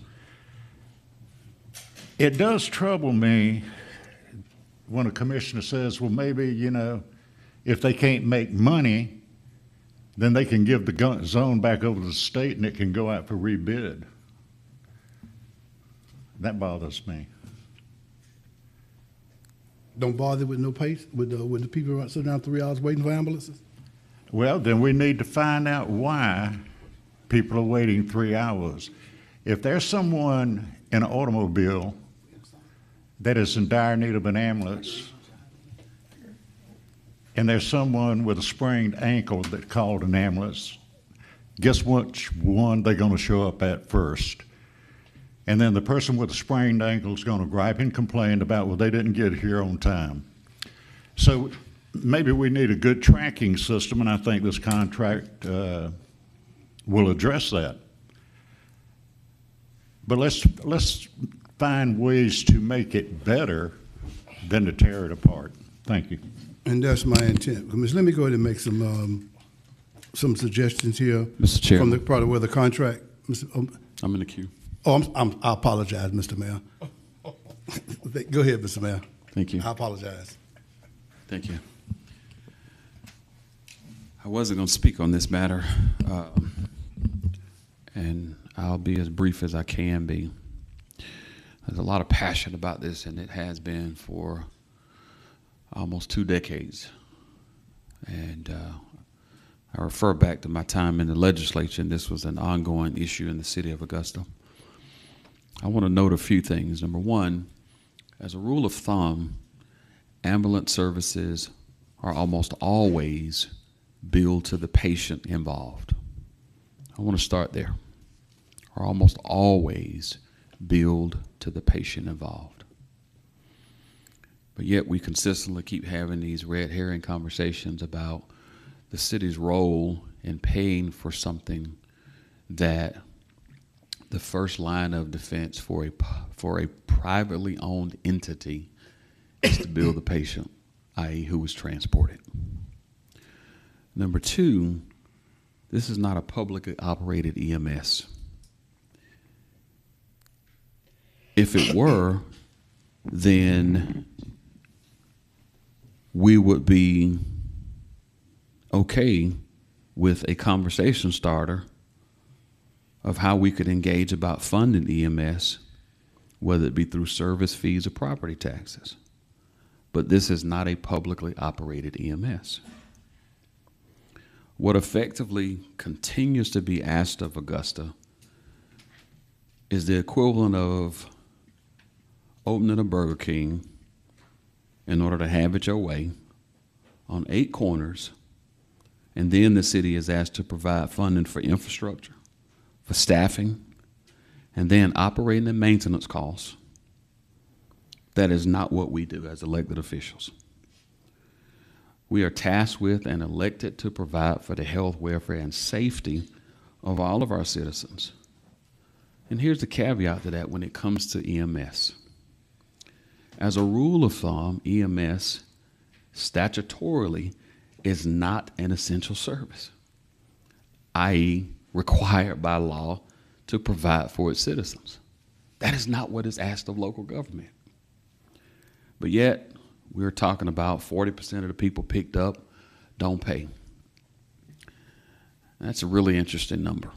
It does trouble me when a commissioner says, well, maybe, you know, if they can't make money, then they can give the zone back over to the state and it can go out for rebid. That bothers me. Don't bother with no pace, with the people sitting down 3 hours waiting for ambulances? Well, then we need to find out why people are waiting 3 hours. If there's someone in an automobile that is in dire need of an ambulance, and there's someone with a sprained ankle that called an ambulance, guess which one they're going to show up at first? And then the person with the sprained ankle is going to gripe and complain about, well, they didn't get here on time. So maybe we need a good tracking system, and I think this contract will address that. But let's find ways to make it better than to tear it apart. Thank you. And that's my intent. Let me go ahead and make some suggestions here. Mr. Chairman. From the part of where the contract. I'm in the queue. Oh, I apologize, Mr. Mayor. Go ahead, Mr. Mayor. Thank you. I apologize. Thank you. I wasn't going to speak on this matter, and I'll be as brief as I can be. There's a lot of passion about this, and it has been for almost 2 decades. And I refer back to my time in the legislature, and this was an ongoing issue in the city of Augusta. I want to note a few things. Number one, as a rule of thumb, ambulance services are almost always billed to the patient involved. I want to start there. Are almost always billed to the patient involved. But yet we consistently keep having these red herring conversations about the city's role in paying for something that the first line of defense for a privately owned entity is to bill the patient, i.e. who was transported. Number two, this is not a publicly operated EMS. If it were, then we would be okay with a conversation starter of how we could engage about funding EMS, whether it be through service fees or property taxes. But this is not a publicly operated EMS. What effectively continues to be asked of Augusta is the equivalent of opening a Burger King in order to have it your way on 8 corners, and then the city is asked to provide funding for infrastructure, for staffing, and then operating and maintenance costs. That is not what we do as elected officials. We are tasked with and elected to provide for the health, welfare, and safety of all of our citizens. And here's the caveat to that when it comes to EMS. As a rule of thumb, EMS statutorily is not an essential service, i.e. required by law to provide for its citizens. That is not what is asked of local government. But yet, we're talking about 40% of the people picked up don't pay. That's a really interesting number,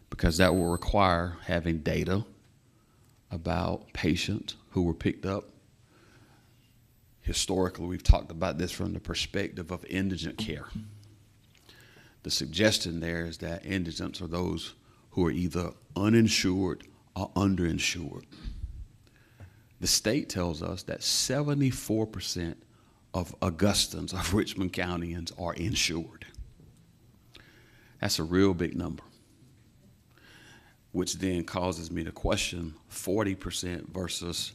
because that will require having data about patients who were picked up. Historically, we've talked about this from the perspective of indigent care. The suggestion there is that indigents are those who are either uninsured or underinsured. The state tells us that 74% of Augustans, of Richmond Countyans, are insured. That's a real big number, which then causes me to question 40% versus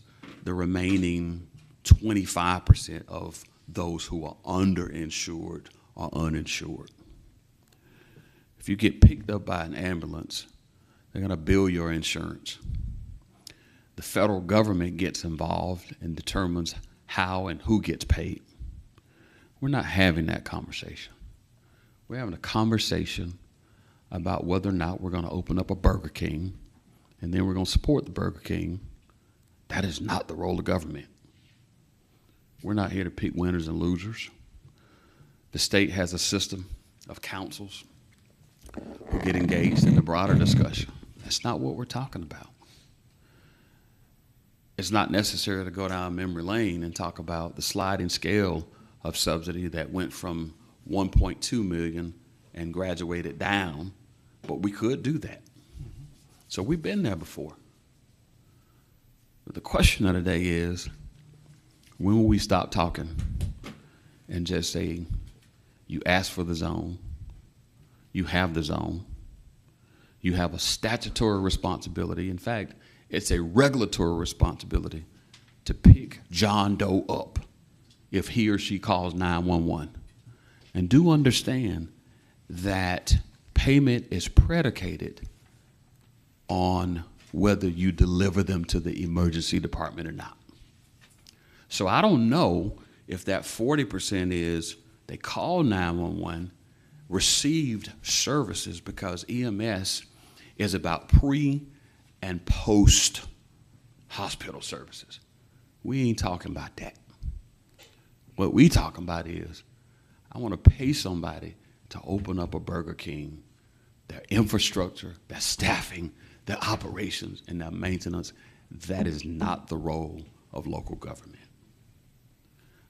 the remaining 25% of those who are underinsured or uninsured. If you get picked up by an ambulance, they're going to bill your insurance. The federal government gets involved and determines how and who gets paid. We're not having that conversation. We're having a conversation about whether or not we're going to open up a Burger King and then we're going to support the Burger King. That is not the role of government. We're not here to pick winners and losers. The state has a system of councils who get engaged in the broader discussion. That's not what we're talking about. It's not necessary to go down memory lane and talk about the sliding scale of subsidy that went from 1.2 million and graduated down, but we could do that. So we've been there before. But the question of the day is, when will we stop talking and just say, you asked for the zone, you have the zone, you have a statutory responsibility. In fact, it's a regulatory responsibility to pick John Doe up if he or she calls 911. And do understand that payment is predicated on whether you deliver them to the emergency department or not. So I don't know if that 40% is they call 911, received services, because EMS is about pre and post hospital services. We ain't talking about that. What we talking about is, I want to pay somebody to open up a Burger King, their infrastructure, their staffing, their operations, and their maintenance. That is not the role of local government.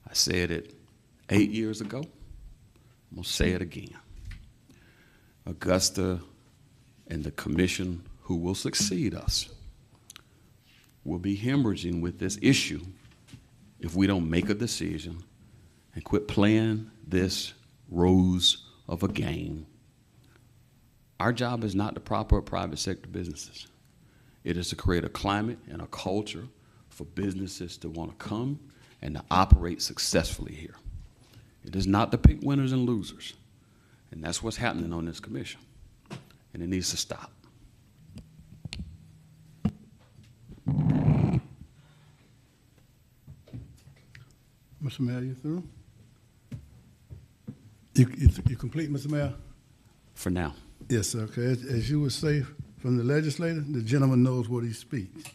I said it 8 years ago. I'm going to say it again. Augusta and the commission who will succeed us will be hemorrhaging with this issue if we don't make a decision and quit playing this rose of a game. Our job is not to prop up private sector businesses. It is to create a climate and a culture for businesses to want to come and to operate successfully here. It is not to pick winners and losers. And that's what's happening on this commission. And it needs to stop. Mr. Mayor, you through? You complete, Mr. Mayor? For now. Yes, sir. Okay. As you would say from the legislator, the gentleman knows what he speaks.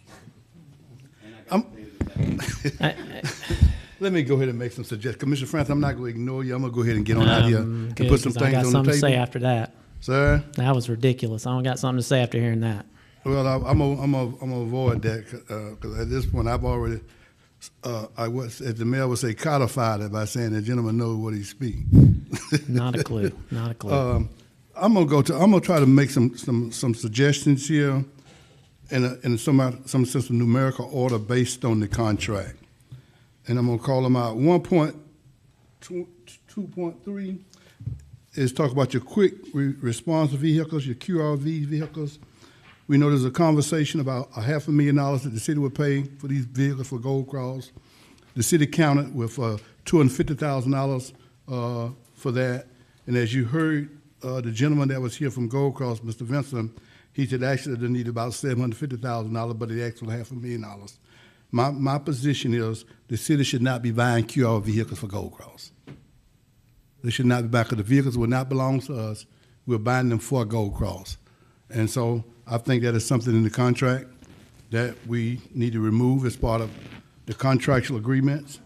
Let me go ahead and make some suggestions. Commissioner Francis, I'm not going to ignore you. I'm going to go ahead and get on out here and put some things on the table. I got something to say after that. Sir? That was ridiculous. I don't got something to say after hearing that. Well, I'm gonna avoid that because at this point I've already, as the mayor would say, codified it by saying the gentleman knows what he speaks. Not a clue. Not a clue. I'm gonna try to make some suggestions here in some sense of numerical order based on the contract, and I'm gonna call them out. 1.2.3 is talk about your quick response vehicles, your QRV vehicles. We know there's a conversation about $500,000 that the city would pay for these vehicles for Gold Cross. The city counted with $250,000 for that. And as you heard, the gentleman that was here from Gold Cross, Mr. Vincent, he said actually they need about $750,000, but they asked for $500,000. My position is the city should not be buying QRV vehicles for Gold Cross. They should not be buying, because the vehicles will not belong to us. We're buying them for Gold Cross. And so I think that is something in the contract that we need to remove as part of the contractual agreements.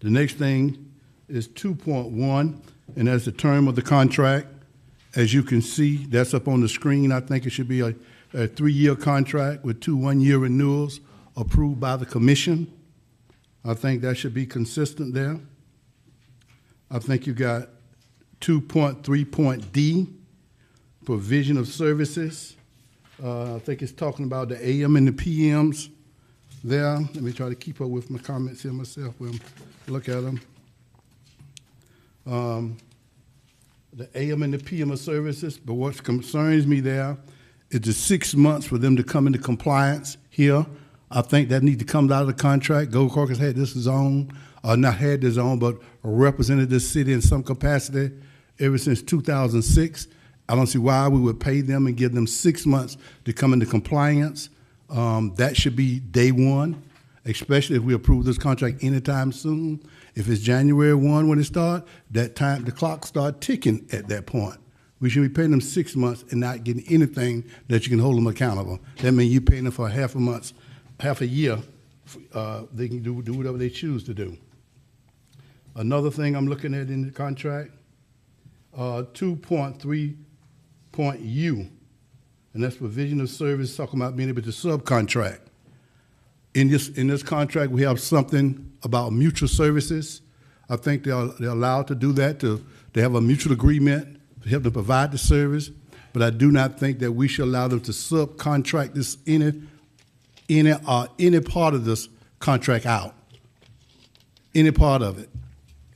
The next thing is 2.1, and that's the term of the contract. As you can see, that's up on the screen. I think it should be a 3-year contract with 2 one-year renewals approved by the commission. I think that should be consistent there. I think you got 2.3.D, provision of services. I think it's talking about the AM and the PMs there. Let me try to keep up with my comments here myself when I look at them. The AM and the PM of services, but what concerns me there is the 6 months for them to come into compliance here. I think that needs to come out of the contract. Gold Cork has had this zone, not had this zone, but represented this city in some capacity ever since 2006. I don't see why we would pay them and give them 6 months to come into compliance. That should be day one, especially if we approve this contract anytime soon. If it's January 1 when it starts, that time the clock start ticking at that point. We should be paying them 6 months and not getting anything that you can hold them accountable. That means you're paying them for half a year. They can do whatever they choose to do. Another thing I'm looking at in the contract, 2.3 point U, and that's provision of service, talking about being able to subcontract. In this contract, we have something about mutual services. I think they're allowed to do that, they have a mutual agreement to help them provide the service, but I do not think that we should allow them to subcontract this any part of this contract out. Any part of it.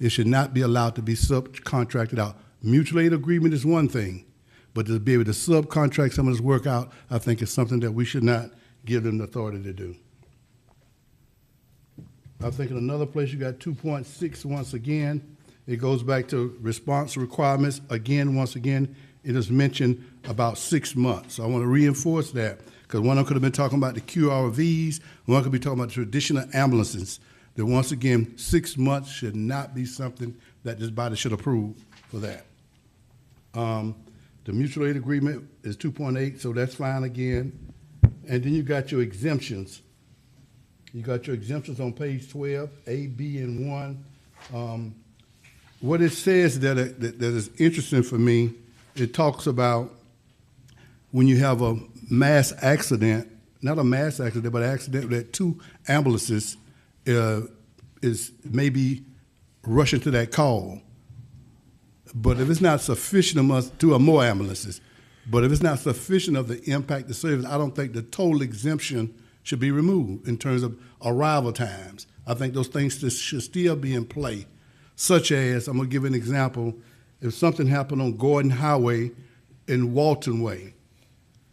It should not be allowed to be subcontracted out. Mutual aid agreement is one thing, but to be able to subcontract some of this work out, I think is something that we should not give them the authority to do. I think in another place you got 2.6 once again. It goes back to response requirements. Again, once again, it is mentioned about 6 months. So I want to reinforce that because one of them could have been talking about the QRVs, one could be talking about traditional ambulances. That once again, 6 months should not be something that this body should approve for that. The mutual aid agreement is 2.8, so that's fine again. And then you got your exemptions. You got your exemptions on page 12, A, B, and 1. What it says that is interesting for me, it talks about when you have a mass accident, not a mass accident, but an accident that 2 ambulances is maybe rushing to that call. But if it's not sufficient enough, 2 or more ambulances, but if it's not sufficient of the impact the service, I don't think the total exemption should be removed in terms of arrival times. I think those things should still be in play, such as, I'm gonna give an example, if something happened on Gordon Highway in Walton Way,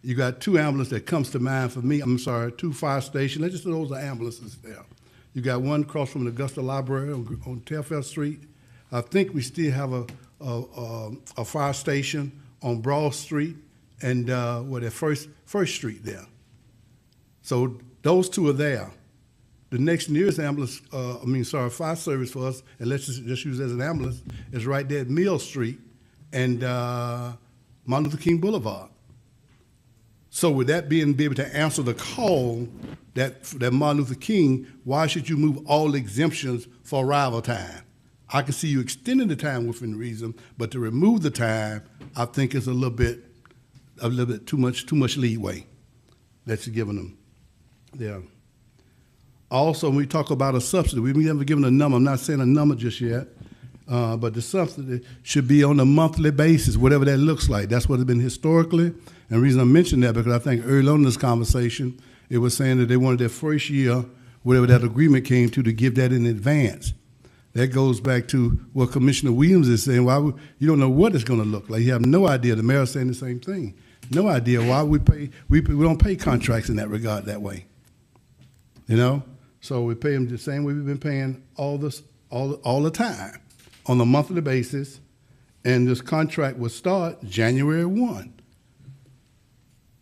you got 2 ambulances that comes to mind for me, 2 fire stations, let's just say those are ambulances there. You got one across from the Augusta Library on Telfair Street. I think we still have a fire station on Broad Street and First Street there. So those 2 are there. The next nearest ambulance, fire service for us, and let's just use it as an ambulance, is right there at Mill Street and Martin Luther King Boulevard. So with that be able to answer the call that Martin Luther King, why should you move all exemptions for arrival time? I can see you extending the time within reason, but to remove the time, I think is a little bit too much leeway that you're giving them there. Also, when we talk about a subsidy, we haven't given a number. I'm not saying a number just yet, but the subsidy should be on a monthly basis, whatever that looks like. That's what it's been historically. And the reason I mentioned that because I think early on in this conversation, it was saying that they wanted their first year, whatever that agreement came to give that in advance. That goes back to what Commissioner Williams is saying. You don't know what it's going to look like. You have no idea. The mayor's saying the same thing. No idea why we don't pay contracts in that regard that way. You know, so we pay them the same way we've been paying all the time on a monthly basis, and this contract will start January 1.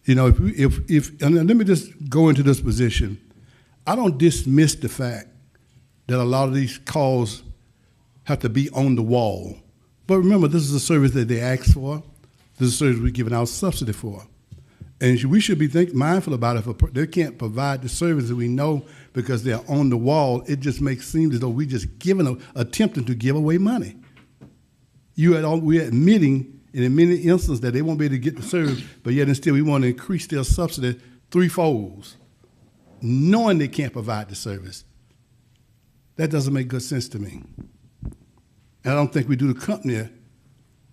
You know, and let me just go into this position. I don't dismiss the fact that a lot of these calls have to be on the wall. But remember, this is a service that they asked for. This is a service we're giving out subsidy for. And we should be mindful about it. If they can't provide the service that we know because they're on the wall, it just makes it seem as though we just attempting to give away money. We're admitting in many instances that they won't be able to get the service, but yet and still we want to increase their subsidy 3-fold, knowing they can't provide the service. That doesn't make good sense to me. And I don't think we do the company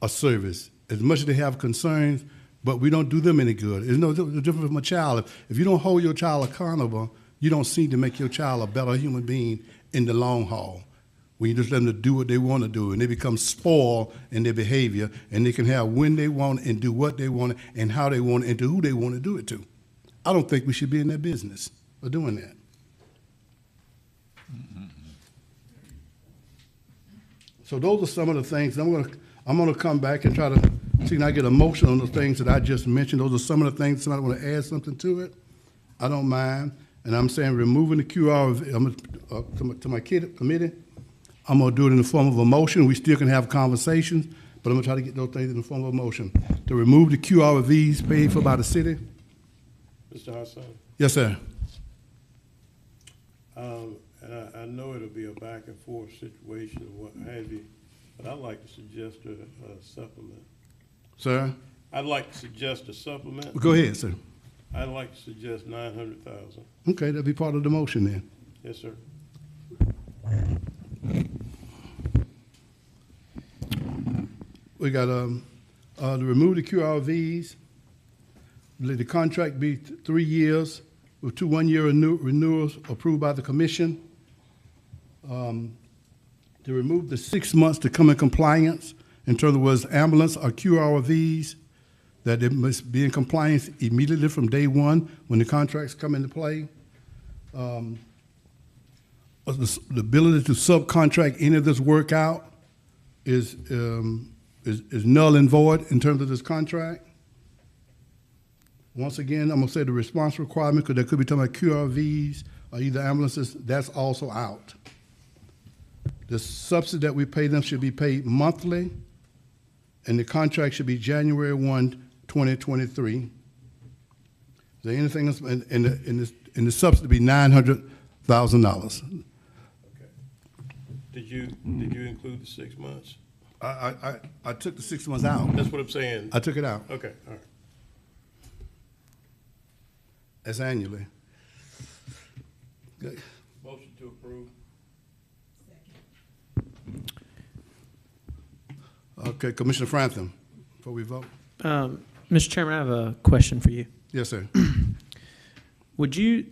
a service. As much as they have concerns, but we don't do them any good. It's no different from a child. If you don't hold your child accountable, you don't seem to make your child a better human being in the long haul. When you just let them to do what they want to do, and they become spoiled in their behavior, and they can have when they want and do what they want and how they want and to who they want to do it to. I don't think we should be in that business of doing that. So those are some of the things. I'm gonna come back and try to see if I get a motion on the things that I just mentioned. Those are some of the things. Somebody want to add something to it? I don't mind. And I'm saying removing the QR to my committee. I'm gonna do it in the form of a motion. We still can have conversations, but I'm gonna try to get those things in the form of a motion. To remove the QRVs paid for by the city. Mr. Hassan? Yes, sir. And I know it'll be a back and forth situation and what have you, but I'd like to suggest a supplement. Sir? I'd like to suggest a supplement. Go ahead, sir. I'd like to suggest 900,000. Okay, that'll be part of the motion then. Yes, sir. We got to remove the QRVs. Let the contract be 3 years with 2 one-year renewals approved by the commission. To remove the 6 months to come in compliance in terms of was ambulance or QRVs, that it must be in compliance immediately from day one when the contracts come into play. The ability to subcontract any of this work out is null and void in terms of this contract. Once again, I'm gonna say the response requirement, because there could be talking about QRVs or either ambulances, that's also out. The subsidy that we pay them should be paid monthly, and the contract should be January 1, 2023. Is there anything else? And the subsidy be $900,000. Okay. Did you include the 6 months? I took the 6 months out. That's what I'm saying. I took it out. Okay, all right. That's annually. Motion to approve. Okay, Commissioner Frampton, before we vote. Mr. Chairman, I have a question for you. Yes, sir. Would you,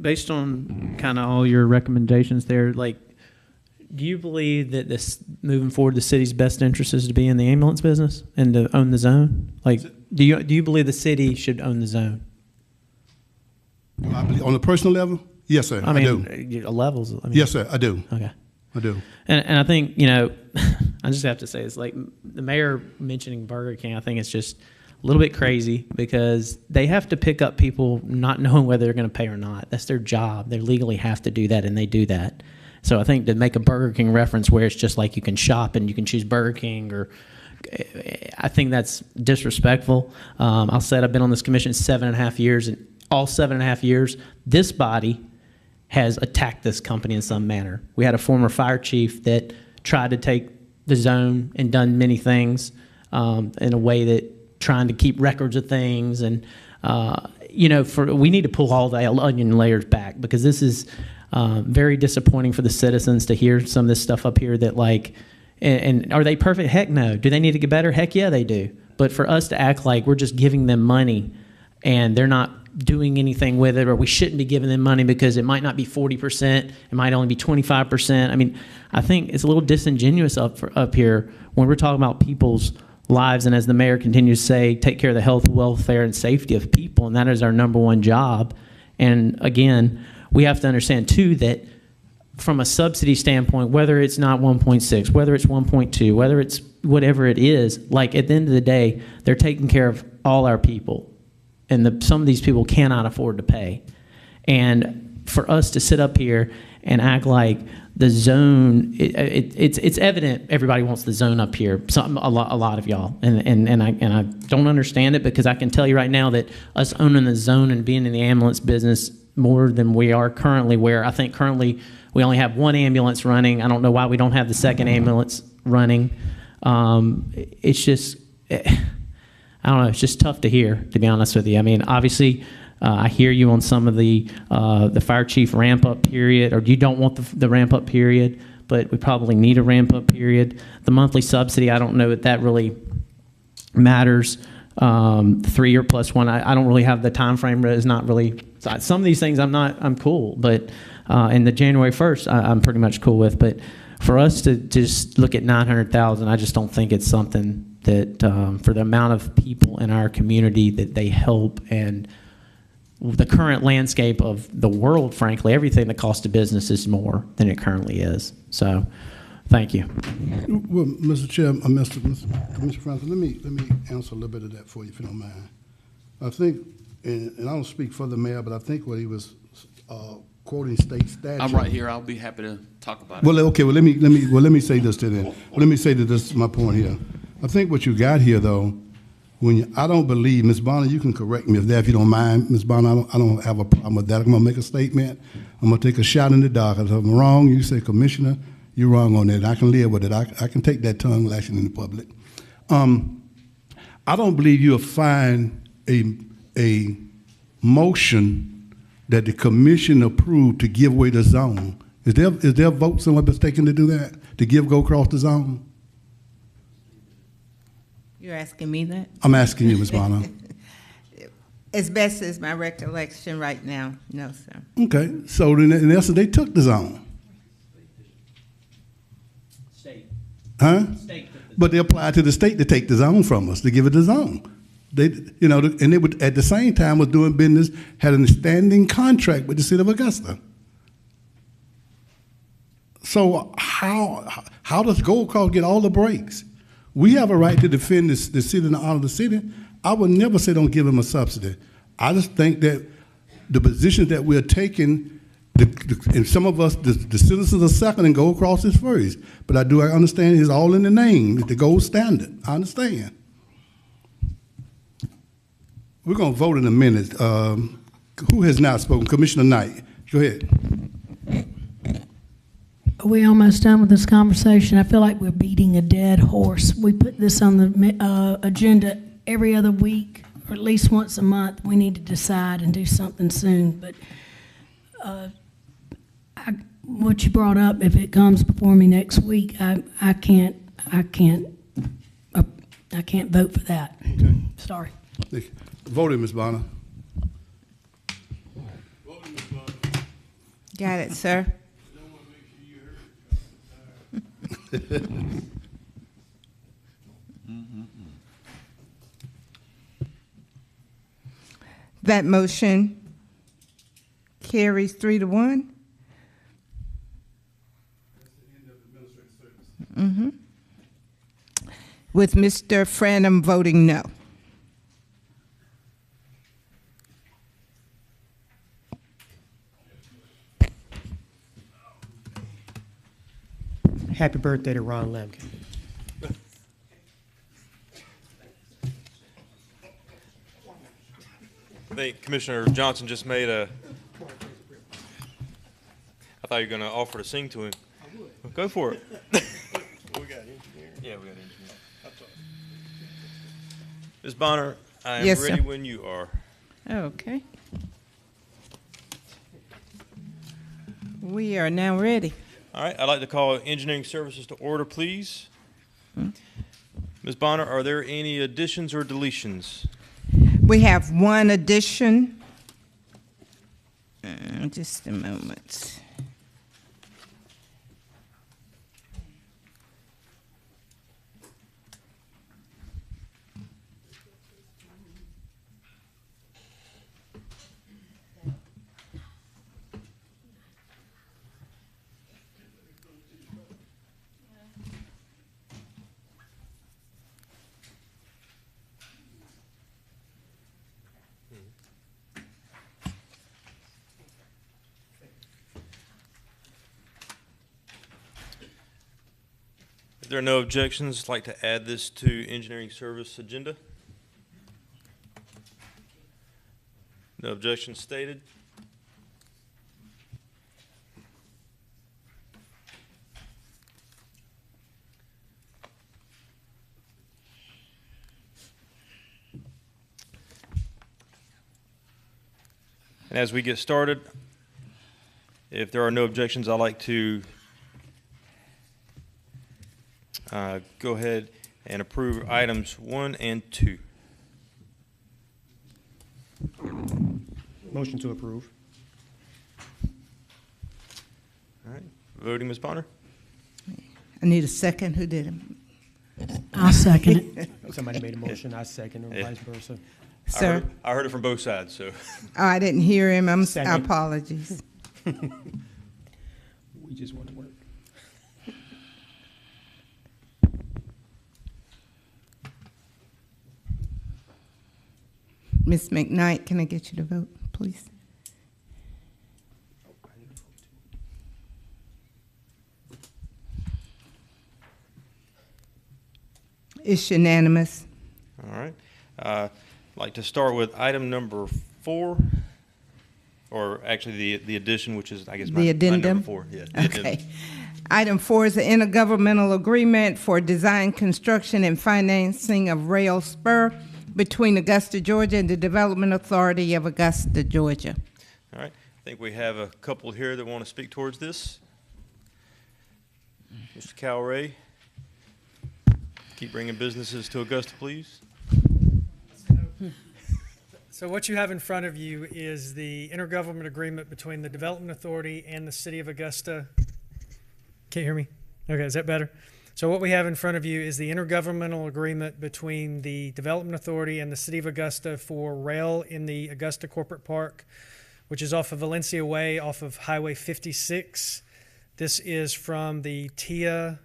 based on kind of all your recommendations there, like, do you believe that this moving forward, the city's best interest is to be in the ambulance business and to own the zone? Like, do you believe the city should own the zone? I believe on a personal level, yes, sir. I do. Levels. I mean, Yes, sir. I do. Okay. I do. And I think, I just have to say, it's like the mayor mentioning Burger King, I think it's just a little bit crazy because they have to pick up people not knowing whether they're going to pay or not. That's their job. They legally have to do that, and they do that. So I think to make a Burger King reference where it's just like you can shop and you can choose Burger King, or I think that's disrespectful. I'll say I've been on this commission 7.5 years, and all 7.5 years, this body has attacked this company in some manner. We had a former fire chief that tried to take the zone and done many things in a way that trying to keep records of things. And, we need to pull all the onion layers back, because this is very disappointing for the citizens to hear some of this stuff up here that and are they perfect? Heck no. Do they need to get better? Heck yeah, they do. But for us to act like we're just giving them money and they're not doing anything with it, or we shouldn't be giving them money because it might not be 40%, it might only be 25%. I mean, I think it's a little disingenuous up here when we're talking about people's lives, and as the mayor continues to say, take care of the health, welfare, and safety of people, and that is our number one job. And again, we have to understand too that from a subsidy standpoint, whether it's not 1.6, whether it's 1.2, whether it's whatever it is, like at the end of the day, they're taking care of all our people. And some of these people cannot afford to pay. And for us to sit up here and act like the zone, it's evident everybody wants the zone up here, a lot of y'all. And I don't understand it, because I can tell you right now that us owning the zone and being in the ambulance business more than we are currently, where I think currently we only have one ambulance running. I don't know why we don't have the second ambulance running. It's just... I don't know. It's just tough to hear, to be honest with you. I mean, obviously, I hear you on some of the fire chief ramp-up period, or you don't want the ramp-up period, but we probably need a ramp-up period. The monthly subsidy, I don't know if that really matters. 3 year plus one, I don't really have the time frame. It's not really. Some of these things I'm cool, but in the January 1st, I'm pretty much cool with. But for us to just look at 900,000, I just don't think it's something that for the amount of people in our community that they help, and the current landscape of the world, frankly, everything that costs a business is more than it currently is. So Thank you. Well, Mr. Chair, Mr. Commissioner Francis, let me answer a little bit of that for you, if you don't mind. I think, and I don't speak for the mayor, but I think what he was quoting state statute. I'm right here. I'll be happy to talk about it. Well, okay. Well, let me say this to them. Well, let me say that this is my point here. I think what you got here, though, I don't believe, Ms. Bonner, you can correct me if you don't mind, Ms. Bonner. I don't have a problem with that. I'm gonna make a statement. I'm gonna take a shot in the dark. If I'm wrong, you say, Commissioner, you're wrong on that. I can live with it. I can take that tongue lashing in the public. I don't believe you'll find a motion that the commission approved to give away the zone. Is there a vote somewhere that's taken to do that, to go across the zone? You're asking me that? I'm asking you, Ms. Bonner. As best as my recollection right now, no, sir. Okay, so in essence, they took the zone. Huh? But they applied to the state to take the zone from us, to give it the zone. They, and they would at the same time was doing business, had a standing contract with the city of Augusta. So how does Gold Coast get all the breaks? We have a right to defend the city and the honor of the city. I would never say don't give them a subsidy. I just think that the positions that we're taking. And some of us, the citizens are second and Gold Cross is first. But I understand it's all in the name, it's the gold standard. I understand. We're going to vote in a minute. Who has not spoken? Commissioner Knight, go ahead. Are we almost done with this conversation? I feel like we're beating a dead horse. We put this on the agenda every other week, or at least once a month. We need to decide and do something soon. But what you brought up, if it comes before me next week, I can't vote for that. Okay. Sorry. Voting, Ms. Bonner. Got it, sir. That motion carries 3-1. Mm-hmm. With Mr. Franum voting no. Happy birthday to Ron Lemke. I think Commissioner Johnson just made a. I thought you were going to offer to sing to him. Go for it. We got engineer. Yeah, we got engineer. Ms. Bonner, I am Yes, ready sir. when you are. Okay. We are now ready. All right, I'd like to call engineering services to order, please. Ms. Bonner, are there any additions or deletions? We have one addition. Just a moment. If there are no objections, I'd like to add this to engineering service agenda. No objections stated. And as we get started, if there are no objections, I'd like to go ahead and approve items 1 and 2. Motion to approve. All right, voting, Ms. Bonner? I need a second. Who did it? I'll second it. Somebody made a motion, I second, or vice versa. Sir? I heard it from both sides, so. Oh, I didn't hear him. Second. Apologies. We just want to work. Ms. McKnight, can I get you to vote, please? It's unanimous. All right. I'd like to start with item number 4, or actually the addition, which is, I guess, my addendum? number 4. Yeah, the addendum. Okay. Item 4 is the intergovernmental agreement for design, construction, and financing of rail spur between Augusta, Georgia, and the Development Authority of Augusta, Georgia. All right. I think we have a couple here that want to speak towards this. Mr. Calray, keep bringing businesses to Augusta, please. So what you have in front of you is the intergovernment agreement between the Development Authority and the City of Augusta. Can't hear me? Okay, is that better? So what we have in front of you is the intergovernmental agreement between the Development Authority and the City of Augusta for rail in the Augusta Corporate Park, which is off of Valencia Way, off of Highway 56. This is from the TIA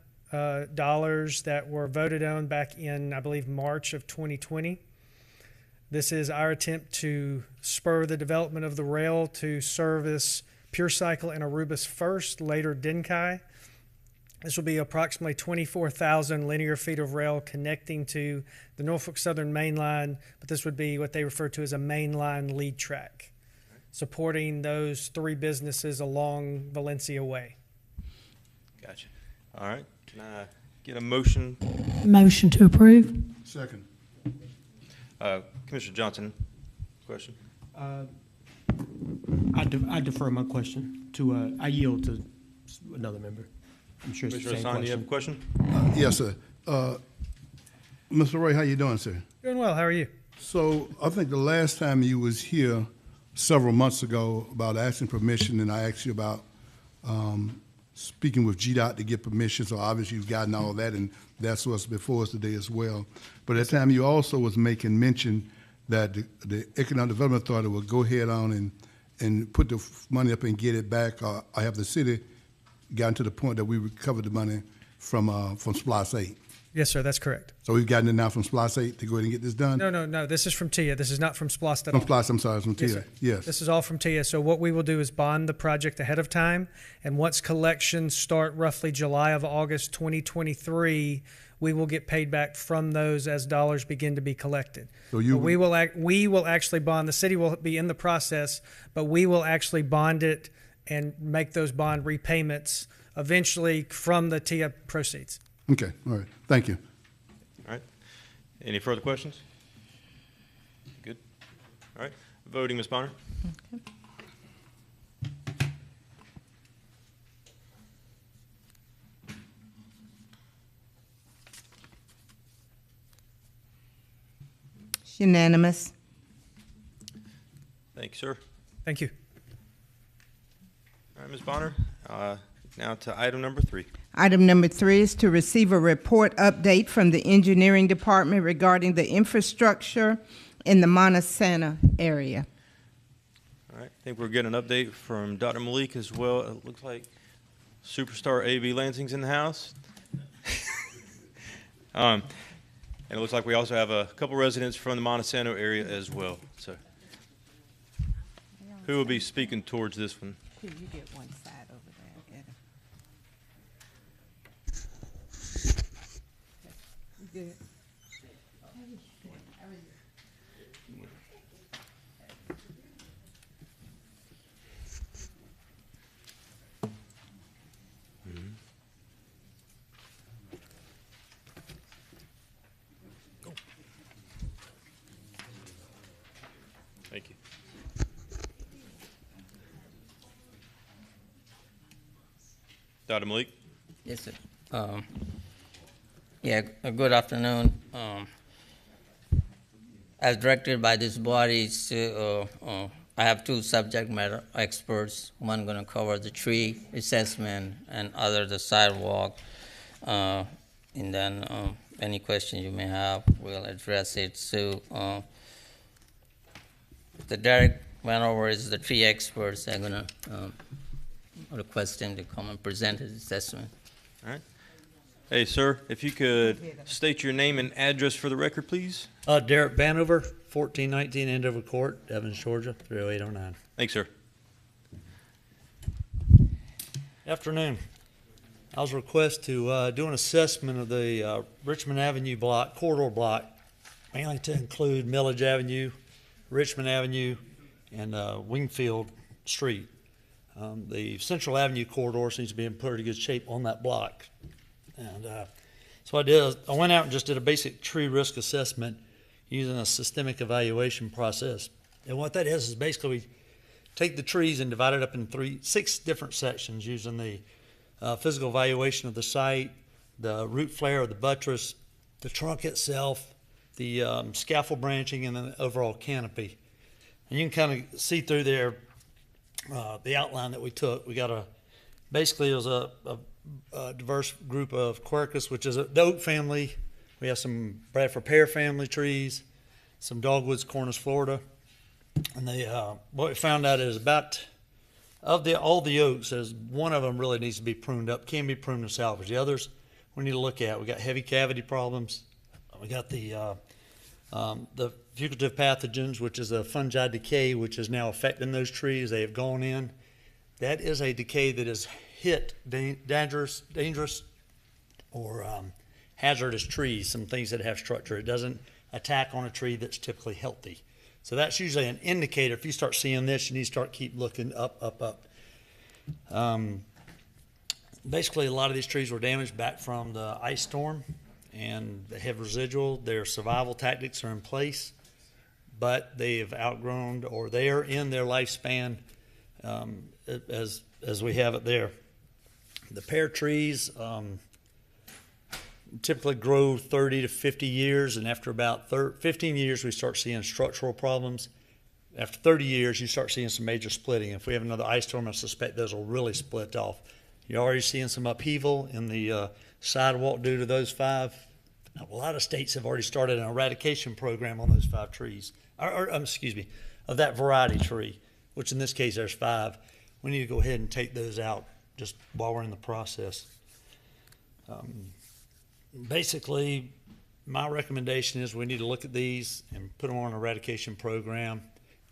dollars that were voted on back in, I believe, March of 2020. This is our attempt to spur the development of the rail to service Pure Cycle and Arubis first, later Denkai. This will be approximately 24,000 linear feet of rail connecting to the Norfolk Southern Main Line, but this would be what they refer to as a mainline lead track, supporting those 3 businesses along Valencia Way. Gotcha. All right. Can I get a motion? Motion to approve. Second. Commissioner Johnson, question? I defer my question to, I yield to another member. I'm sure it's the Commissioner same Hassan, you have a question. question? Yes, sir. Mr. Roy, how you doing, sir? Doing well. How are you? So I think the last time you was here several months ago about asking permission, and I asked you about speaking with GDOT to get permission. So obviously you've gotten all that, and that's what's before us today as well. But at the time you also was making mention that the Economic Development Authority will go ahead on and put the money up and get it back. I have the city gotten to the point that we recovered the money from SPLOST 8. Yes, sir, that's correct. So we've gotten it now from SPLOST 8 to go ahead and get this done? No, this is from TIA. This is not from SPLOST at From all. SPLOST, I'm sorry, from TIA. Yes, sir. Yes. This is all from TIA. So what we will do is bond the project ahead of time, and once collections start roughly July of August 2023, we will get paid back from those as dollars begin to be collected. So you we will actually bond. The city will be in the process, but we will actually bond it and make those bond repayments eventually from the TIA proceeds. Okay, all right. Thank you. All right. Any further questions? Good. All right. Voting, Ms. Bonner. Okay. It's unanimous. Thank you, sir. Thank you. All right, Ms. Bonner. Now to item number 3. Item number 3 is to receive a report update from the engineering department regarding the infrastructure in the Montesana area. All right. I think we're getting an update from Dr. Malik as well. It looks like superstar A.B. Lansing's in the house. And it looks like we also have a couple residents from the Montesano area as well. So, who will be speaking towards this one? Here, you get one side over there. Get it. Good. Thank you. Dr. Malik? Yes, sir. Good afternoon. As directed by this body, I have 2 subject matter experts. One going to cover the tree assessment and other the sidewalk. And then any question you may have, we'll address it. So the Derek went over is the tree experts. They're going to request him to come and present his assessment. All right. Hey, sir, if you could state your name and address for the record, please. Derek Vanover, 1419 Andover Court, Evans, Georgia, 30809. Thanks, sir. Afternoon. I was requested to do an assessment of the Richmond Avenue block, corridor block, mainly to include Millage Avenue, Richmond Avenue, and Wingfield Street. The Central Avenue corridor seems to be in pretty good shape on that block. And so I went out and just did a basic tree risk assessment using a systemic evaluation process. And what that is basically we take the trees and divide it up in 6 different sections using the physical evaluation of the site, the root flare of the buttress, the trunk itself, the scaffold branching, and then the overall canopy. And you can kind of see through there the outline that we took. We got basically it was a diverse group of quercus, which is the oak family. We have some Bradford pear family trees, some dogwoods, Cornus Florida. And what we found out is about all the oaks, there's one of them really needs to be pruned up, can be pruned and salvaged. The others we need to look at. We got heavy cavity problems. We got the fugitive pathogens, which is a fungi decay, which is now affecting those trees. They have gone in. That is a decay that has hit dangerous or hazardous trees, some things that have structure. It doesn't attack on a tree that's typically healthy. So that's usually an indicator. If you start seeing this, you need to keep looking up. Basically, a lot of these trees were damaged back from the ice storm, and they have residual. Their survival tactics are in place, but they have outgrown or they are in their lifespan as we have it there. The pear trees typically grow 30 to 50 years, and after about 15 years, we start seeing structural problems. After 30 years, you start seeing some major splitting. If we have another ice storm, I suspect those will really split off. You're already seeing some upheaval in the sidewalk due to those 5. Now, a lot of states have already started an eradication program on those 5 trees, of that variety tree, which in this case there's 5. We need to go ahead and take those out just while we're in the process. Basically, my recommendation is we need to look at these and put them on an eradication program.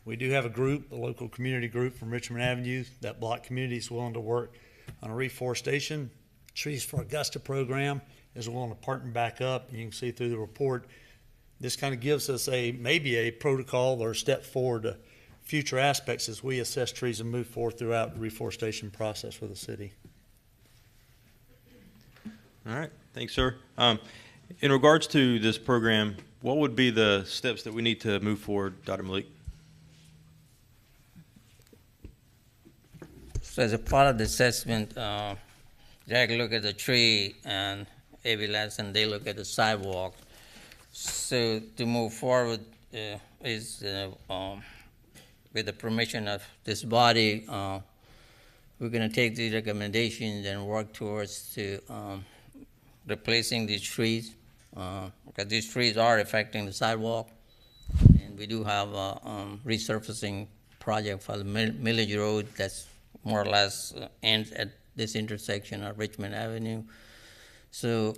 We do have a local community group from Richmond Avenue. That block community is willing to work on a reforestation. Trees for Augusta program is willing to partner back up. You can see through the report, this kind of gives us maybe a protocol or a step forward to future aspects as we assess trees and move forward throughout the reforestation process for the city. All right, thanks, sir. In regards to this program, what would be the steps that we need to move forward, Dr. Malik? So as a part of the assessment, Jack look at the tree and Avi Latson, they look at the sidewalk. So to move forward is with the permission of this body, we're going to take these recommendations and work towards replacing these trees, because these trees are affecting the sidewalk, and we do have a resurfacing project for the Millage Road that's more or less ends at this intersection of Richmond Avenue. So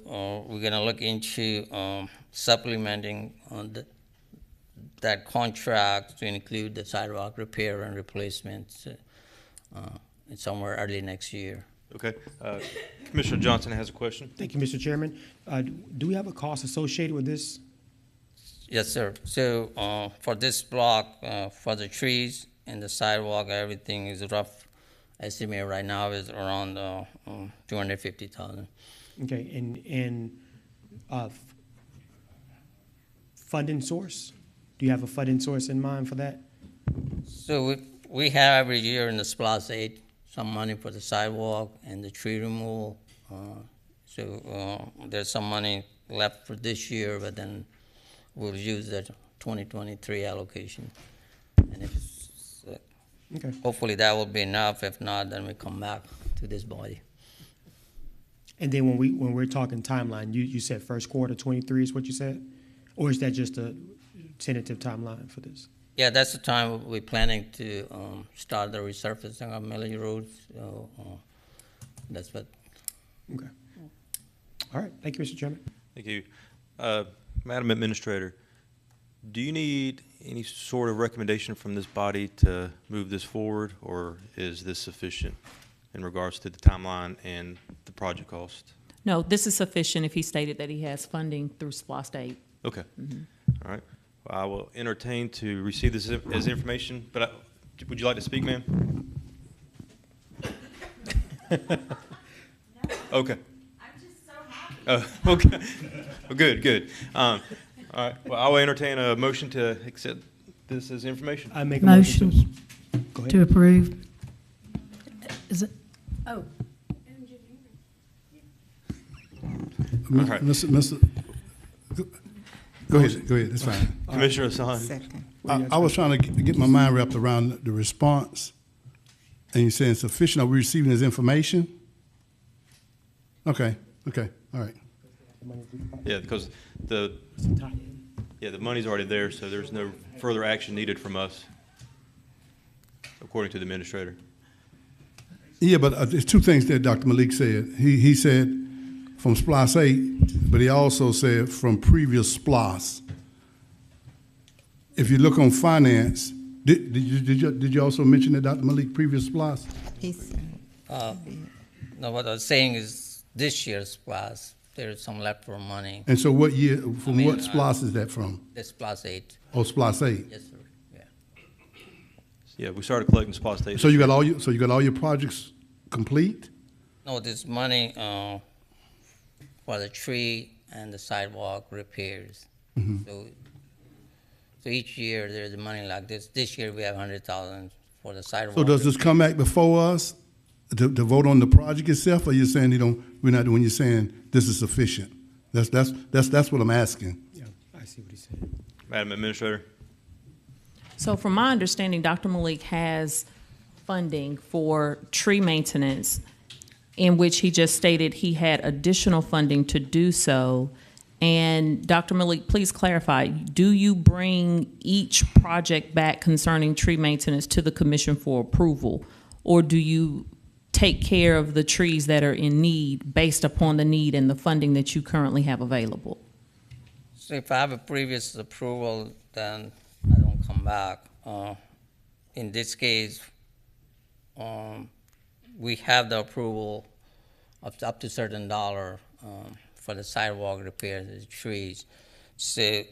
we're going to look into supplementing that contract to include the sidewalk repair and replacement somewhere early next year. Okay. Commissioner Johnson has a question. Thank you, Mr. Chairman. Do we have a cost associated with this? Yes, sir. So for this block, for the trees and the sidewalk, everything is rough estimate right now is around $250,000. Okay, and funding source? Do you have a funding source in mind for that? So we have every year in the SPLOST 8 some money for the sidewalk and the tree removal. So there's some money left for this year, but then we'll use that 2023 allocation. And if it's, okay. Hopefully that will be enough. If not, then we come back to this body. And then when we're talking timeline, you said first quarter 23 is what you said? Or is that just a tentative timeline for this? Yeah, that's the time we're planning to start the resurfacing of Millage Road. So that's what. Okay. All right. Thank you, Mr. Chairman. Thank you. Madam Administrator, Do you need any sort of recommendation from this body to move this forward, or is this sufficient in regards to the timeline and the project cost? No, this is sufficient if he stated that he has funding through SPLOST 8. Okay. All right. Well, I will entertain to receive this as information, but would you like to speak, ma'am? Okay. I'm just so happy. Okay. Well, good. All right. Well, I will entertain a motion to accept this as information. I make a motion To approve. Is it? Oh. All right. Go ahead, it's fine. Commissioner Hassan. Second. I was trying to get my mind wrapped around the response, and you're saying sufficient. Are we receiving this information? Okay, all right. Yeah, because the money's already there, so there's no further action needed from us, according to the administrator. Yeah, but there's two things that Dr. Malik said. He said from SPLOS 8, but he also said from previous SPLOS. If you look on finance, did you also mention that, Dr. Malik, previous SPLOS? He said. No, what I was saying is this year's SPLOS, there is some leftover money. And so what year, from what SPLOS is that from? The SPLOS 8. Oh, SPLOS 8. Yes, sir. Yeah. Yeah, we started collecting SPLOS data. So you got all your projects complete? No, this money for the tree and the sidewalk repairs. Mhm. So each year there's money like this. This year we have 100,000 for the sidewalk. So does this come back before us to vote on the project itself, or you're saying we're not, when you're saying this is sufficient? That's what I'm asking. Yeah, I see what he's saying. Madam Administrator. So from my understanding, Dr. Malik has funding for tree maintenance, in which he just stated he had additional funding to do so. And Dr. Malik, please clarify, do you bring each project back concerning tree maintenance to the commission for approval? Or do you take care of the trees that are in need based upon the need and the funding that you currently have available? So if I have a previous approval, then I don't come back. In this case, we have the approval of up to certain dollar for the sidewalk repairs, the trees. So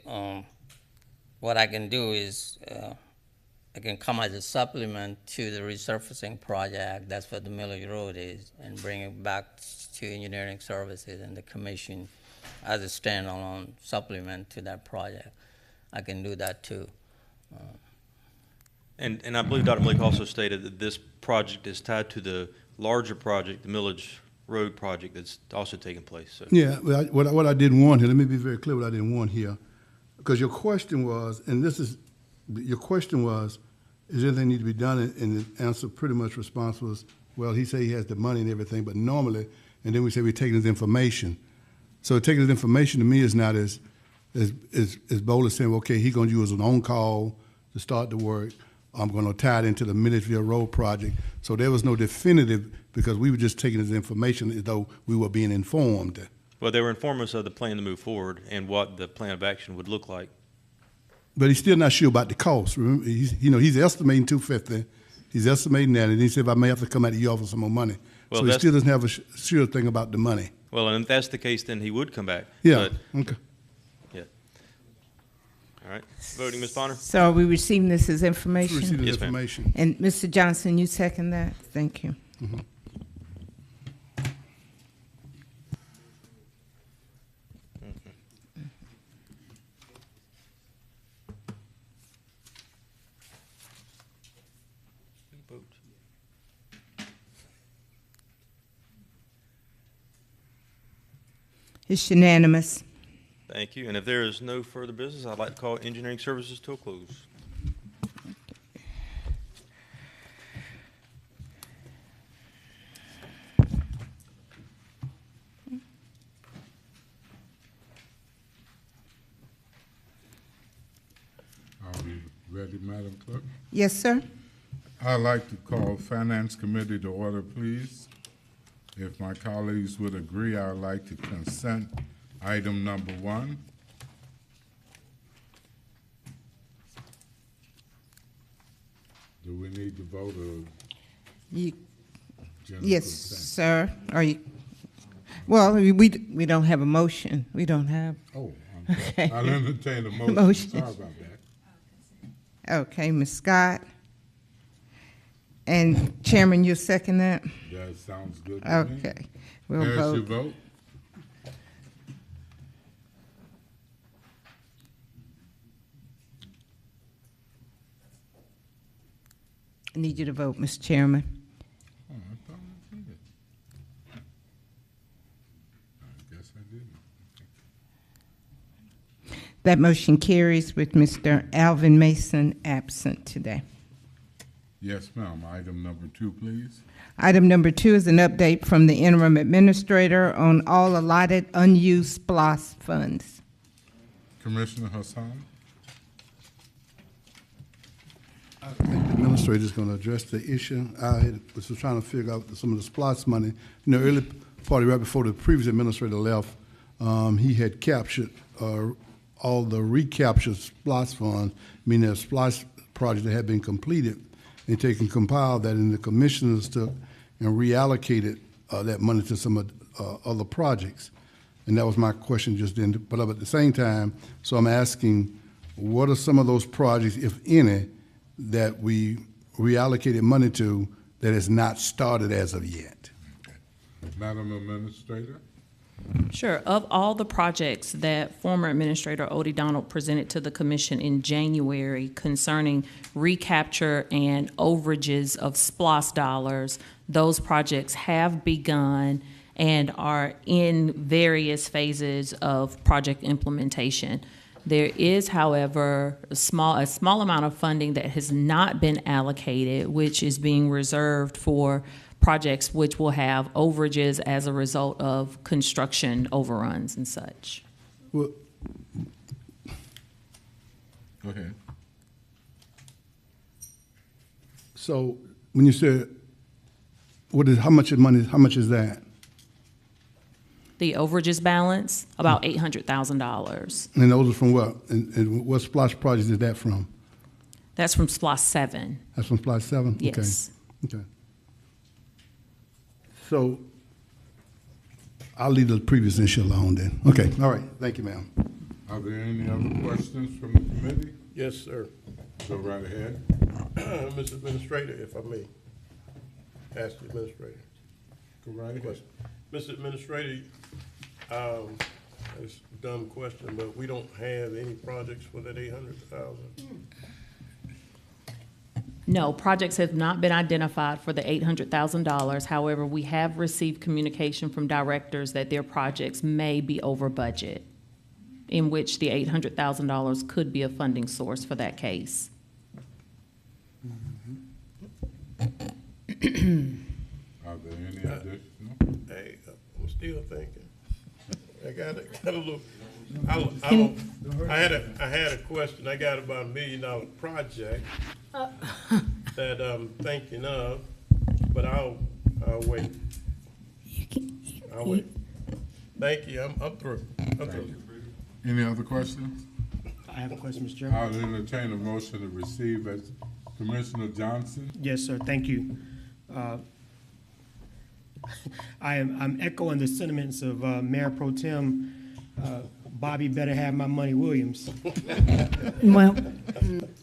what I can do is I can come as a supplement to the resurfacing project. That's what the Millage Road is, and bring it back to engineering services and the commission as a standalone supplement to that project. I can do that too. And I believe Dr. Malik also stated that this project is tied to the larger project, the Millage Road project that's also taking place. So. Yeah, what I didn't want here, let me be very clear what I didn't want here, because your question was, and your question was, is anything need to be done? And the answer pretty much response was, well, he said he has the money and everything, but normally, and then we say we're taking his information. So taking his information to me is not as bold as saying, okay, he's going to use an on-call to start the work. I'm going to tie it into the Milledgeville Road project. So there was no definitive, because we were just taking his information as though we were being informed. Well, they were informing us of the plan to move forward and what the plan of action would look like. But he's still not sure about the cost. Remember, he's estimating $250. He's estimating that, and he said, I may have to come out to you for some more money. Well, so he still doesn't have a sure thing about the money. Well, and if that's the case, then he would come back. Yeah, But, okay. yeah. All right. Voting, Ms. Bonner? So are we receiving this as information? Receiving Yes, ma'am. information. And Mr. Johnson, you second that? Thank you. Mhm. It's unanimous. Thank you. And if there is no further business, I'd like to call engineering services to a close. Are we ready, Madam Clerk? Yes, sir. I'd like to call Finance Committee to order, please. If my colleagues would agree, I would like to consent item number 1. Do we need to vote or? You, general yes, consent? sir. Are you? Well, we don't have a motion. We don't have. Oh, Okay. I'll entertain a motion. Motion. Sorry about that. Okay, Ms. Scott. And Chairman, you second that? That sounds good to me. Okay, we'll Harris, vote. you vote? I need you to vote, Mr. Chairman. Oh, I thought I did it. I guess I didn't. That motion carries with Mr. Alvin Mason absent today. Yes, ma'am. Item number 2, please. Item number 2 is an update from the interim administrator on all allotted unused SPLOST funds. Commissioner Hassan? I think the administrator is going to address the issue. I was just trying to figure out some of the SPLOST money. In the early part, right before the previous administrator left, he had captured all the recaptured SPLOST funds, meaning the SPLOST project that had been completed, and taken compiled that, and the commissioners took and reallocated that money to some other projects. And that was my question just then. But at the same time, so I'm asking, what are some of those projects, if any, that we reallocated money to that has not started as of yet? Madam Administrator? Sure. Of all the projects that former Administrator Odie Donald presented to the commission in January concerning recapture and overages of SPLOST dollars, those projects have begun and are in various phases of project implementation. There is, however, a small amount of funding that has not been allocated, which is being reserved for projects which will have overages as a result of construction overruns and such. Well, Go ahead. so when you say, how much is that? The overages balance, about $800,000. And those are from what? And what SPLOST project is that from? That's from SPLOST 7. That's from SPLOST 7? Yes. Okay. So I'll leave the previous issue alone then. Okay, all right. Thank you, ma'am. Are there any other questions from the committee? Yes, sir. Go right ahead. Mr. Administrator, if I may, ask the administrator. Go right ahead. Mr. Administrator, it's a dumb question, but we don't have any projects for that 800,000. No, projects have not been identified for the $800,000. However, we have received communication from directors that their projects may be over budget, in which the $800,000 could be a funding source for that case. Are there any additional? Hey, I'm still thinking. I got a little. I had a question. I got about $1 million project that I'm thinking of, but I'll wait. I'll wait. Thank you. I'm through. Any other questions? I have a question, Mr. Chairman. I'll entertain a motion to receive as Commissioner Johnson. Yes, sir. Thank you. I'm echoing the sentiments of Mayor Pro Tem Bobby better have my money Williams. Well,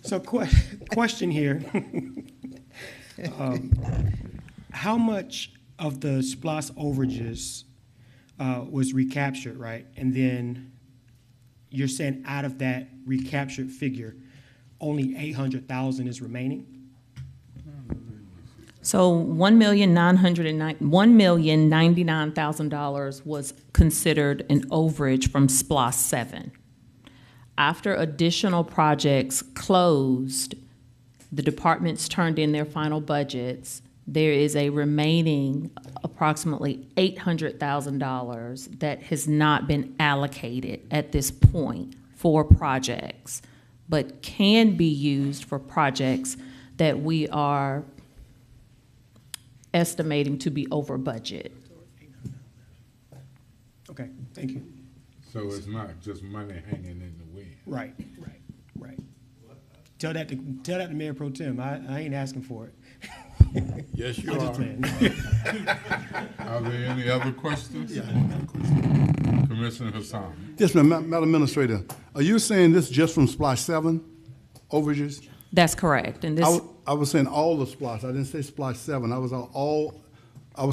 so question here. How much of the SPLOST overages was recaptured, right? And then you're saying out of that recaptured figure, only 800,000 is remaining? So $1,099,000 was considered an overage from SPLOST 7. After additional projects closed, the departments turned in their final budgets. There is a remaining approximately $800,000 that has not been allocated at this point for projects, but can be used for projects that we are estimating to be over budget. Okay, thank you. So it's not just money hanging in the wind. Right. Tell that to Mayor Pro Tem. I ain't asking for it. Yes, you I'm are. just playing. Are there any other questions? Yeah, I got a question. Commissioner Hassan. Yes, ma'am. Madam Administrator, are you saying this just from Splash 7 overages? That's correct. And this, I was saying all the Splash. I didn't say Splash 7. I was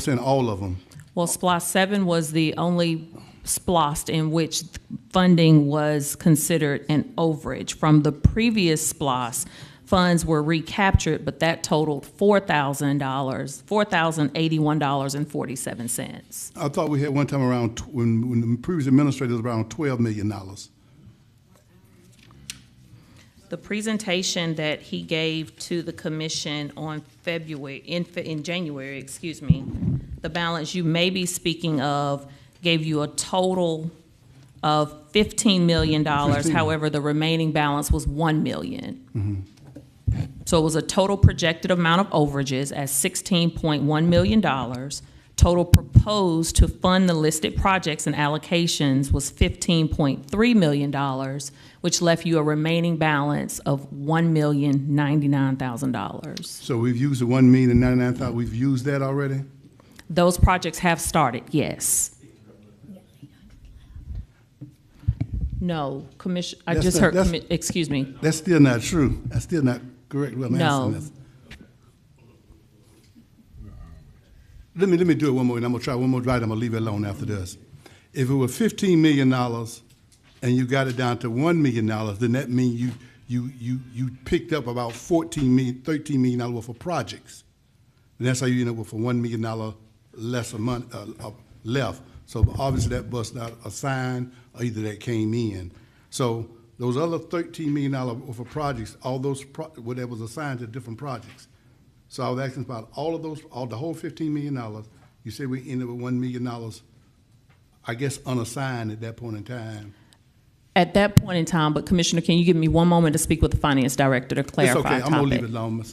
saying all of them. well, SPLOST 7 was the only SPLOST in which funding was considered an overage. From the previous SPLOST, funds were recaptured, but that totaled $4,081.47. I thought we had one time around, when the previous administrator was around $12 million. The presentation that he gave to the commission on in January, excuse me, the balance you may be speaking of gave you a total of $15 million. However, the remaining balance was $1 million. Mm-hmm. So it was a total projected amount of overages at $16.1 million. Total proposed to fund the listed projects and allocations was $15.3 million, which left you a remaining balance of $1,099,000. So we've used the $1,099,000. We've used that already. Those projects have started, yes. No, Commission, I That's just not- heard, that's- excuse me. That's still not true. That's still not correct. Well, I'm No. answering this. Let me do it one more, and I'm gonna try one more drive. I'm gonna leave it alone after this. If it were $15 million and you got it down to $1 million, then that means you picked up about $13 million worth of projects. And that's how you end up with a $1 million less of money left. So obviously that bust out a sign, or either that came in. So those other $13 million worth of projects, all those whatever was assigned to different projects. So I was asking about all of those, the whole $15 million. You said we ended with $1 million, I guess unassigned at that point in time. At that point in time, but Commissioner, can you give me one moment to speak with the Finance Director to clarify It's okay. a I'm gonna topic? leave it alone.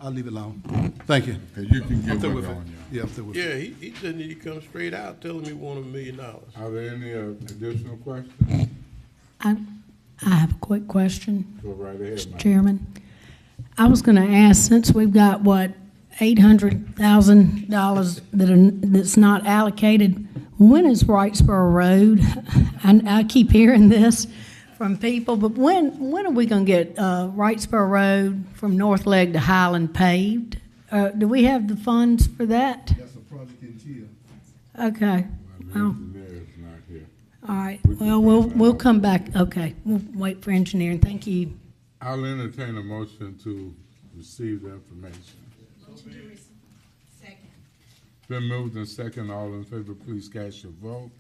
I'll leave it alone. Thank you. Okay, you can I'm give through it with on, Yeah, I'm through with it. Yeah, he just need to come straight out, telling me $1 million. Are there any additional questions? I have a quick question, Go right ahead, Mr. ma'am. Chairman. I was going to ask, since we've got, what, $800,000 that's not allocated, when is Wrightsboro Road? I keep hearing this from people, but when are we going to get Wrightsboro Road from North Leg to Highland paved? Do we have the funds for that? That's a project in Chia. Okay. Well, The mayor's not here. all right. Well, we'll come back. Okay. We'll wait for engineering. Thank you. I'll entertain a motion to receive the information. Been moved and second. All in favor, please cast your vote.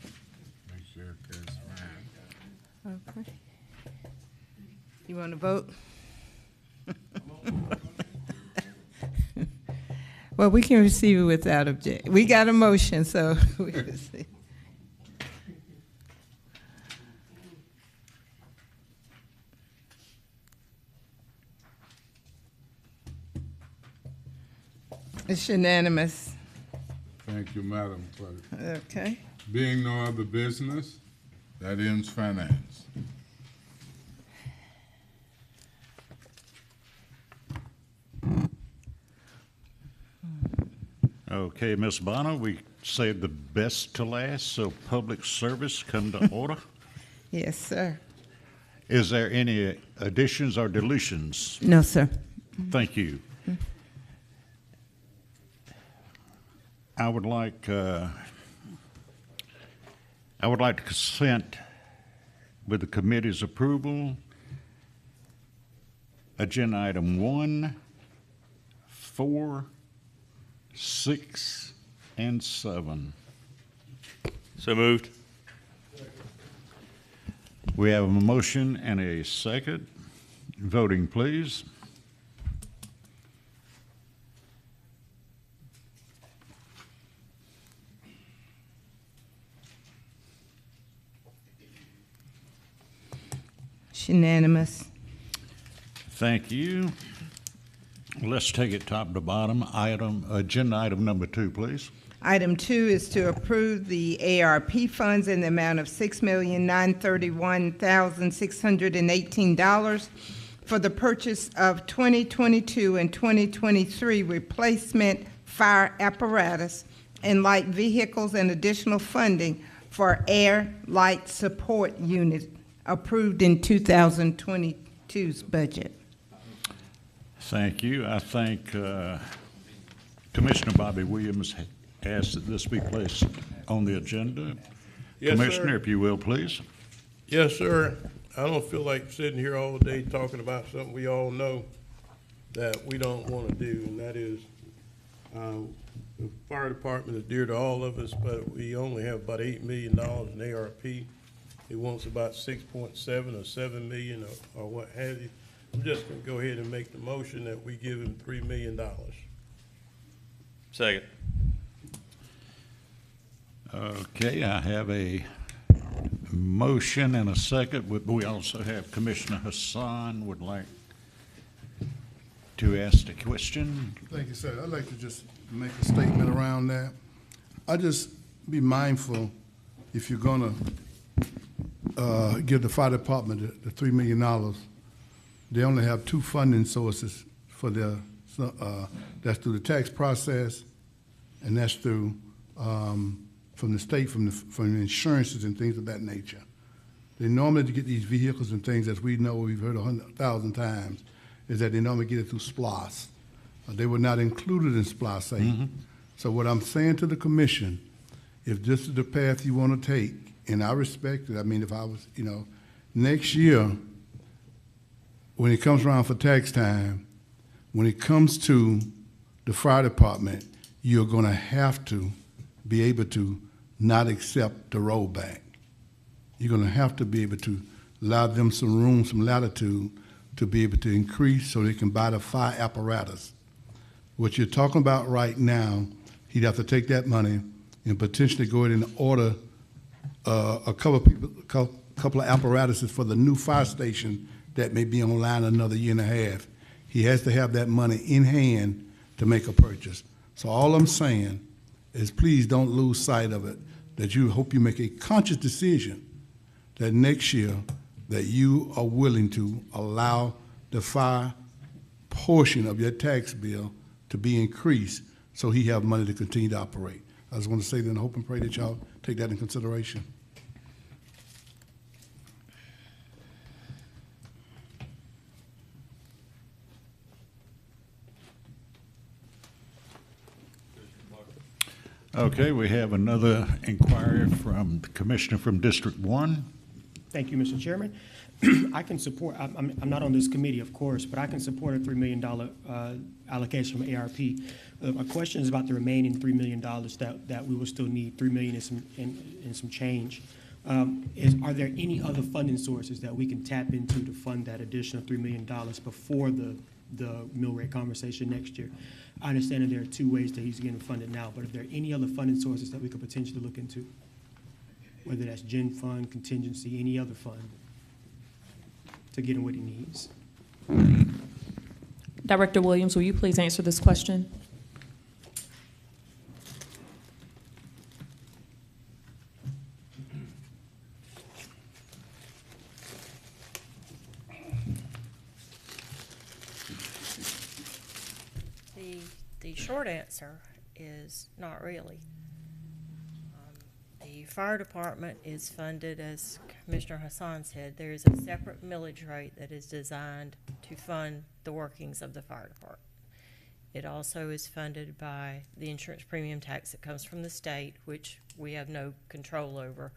Make sure it carries fine. Okay. You want to vote? Well, we can receive it without objection. We got a motion, so we can see. It's unanimous. Thank you, Madam Clerk. Okay. Being no other business, that ends finance. Okay, Ms. Bonner, we saved the best to last, so public service come to order. Yes, sir. Is there any additions or deletions? No, sir. Thank you. I would like to consent with the committee's approval. Agenda item 1, 4, 6, and 7. So moved. We have a motion and a second. Voting, please. It's unanimous. Thank you. Let's take it top to bottom. Agenda item number 2, please. Item 2 is to approve the ARP funds in the amount of $6,931,618 for the purchase of 2022 and 2023 replacement fire apparatus and light vehicles and additional funding for air light support unit approved in 2022's budget. Thank you. I think Commissioner Bobby Williams asked that this be placed on the agenda. Yes, Commissioner, sir. if you will, please. Yes, sir. I don't feel like sitting here all day talking about something we all know that we don't want to do, and that is, the fire department is dear to all of us, but we only have about $8 million in ARP. He wants about 6.7 or 7 million or what have you. I'm just gonna go ahead and make the motion that we give him $3 million. Second. Okay, I have a motion and a second. We also have Commissioner Hassan would like to ask a question. Thank you, sir. I'd like to just make a statement around that. I just be mindful, if you're gonna give the fire department the $3 million, they only have two funding sources for their, that's through the tax process, and that's through, from the state, from the insurances and things of that nature. They normally, to get these vehicles and things, as we know, we've heard 100,000 times, is that they normally get it through SPLOST. They were not included in SPLOST 8. So what I'm saying to the commission, if this is the path you want to take, and I respect it, I mean, if I was, next year, when it comes around for tax time, when it comes to the fire department, you're going to have to be able to not accept the rollback. You're going to have to be able to allow them some room, some latitude to be able to increase so they can buy the fire apparatus. What you're talking about right now, he'd have to take that money and potentially go ahead and order a couple of apparatuses for the new fire station that may be online another year and a half. He has to have that money in hand to make a purchase. So all I'm saying is please don't lose sight of it, that you hope you make a conscious decision that next year that you are willing to allow the fire portion of your tax bill to be increased so he have money to continue to operate. I just want to say that and hope and pray that y'all take that in consideration. Okay, we have another inquiry from the Commissioner from District 1. Thank you, Mr. Chairman. I can support, I'm not on this committee, of course, but I can support a $3 million allocation from ARP. My question is about the remaining $3 million that we will still need, $3 million and some change. Are there any other funding sources that we can tap into to fund that additional $3 million before the mill rate conversation next year? I understand that there are two ways that he's getting funded now, but are there any other funding sources that we could potentially look into? Whether that's gen fund, contingency, any other fund to get him what he needs. Director Williams, will you please answer this question? The short answer is not really. The fire department is funded, as Commissioner Hassan said, there is a separate millage rate that is designed to fund the workings of the fire department. It also is funded by the insurance premium tax that comes from the state, which we have no control over,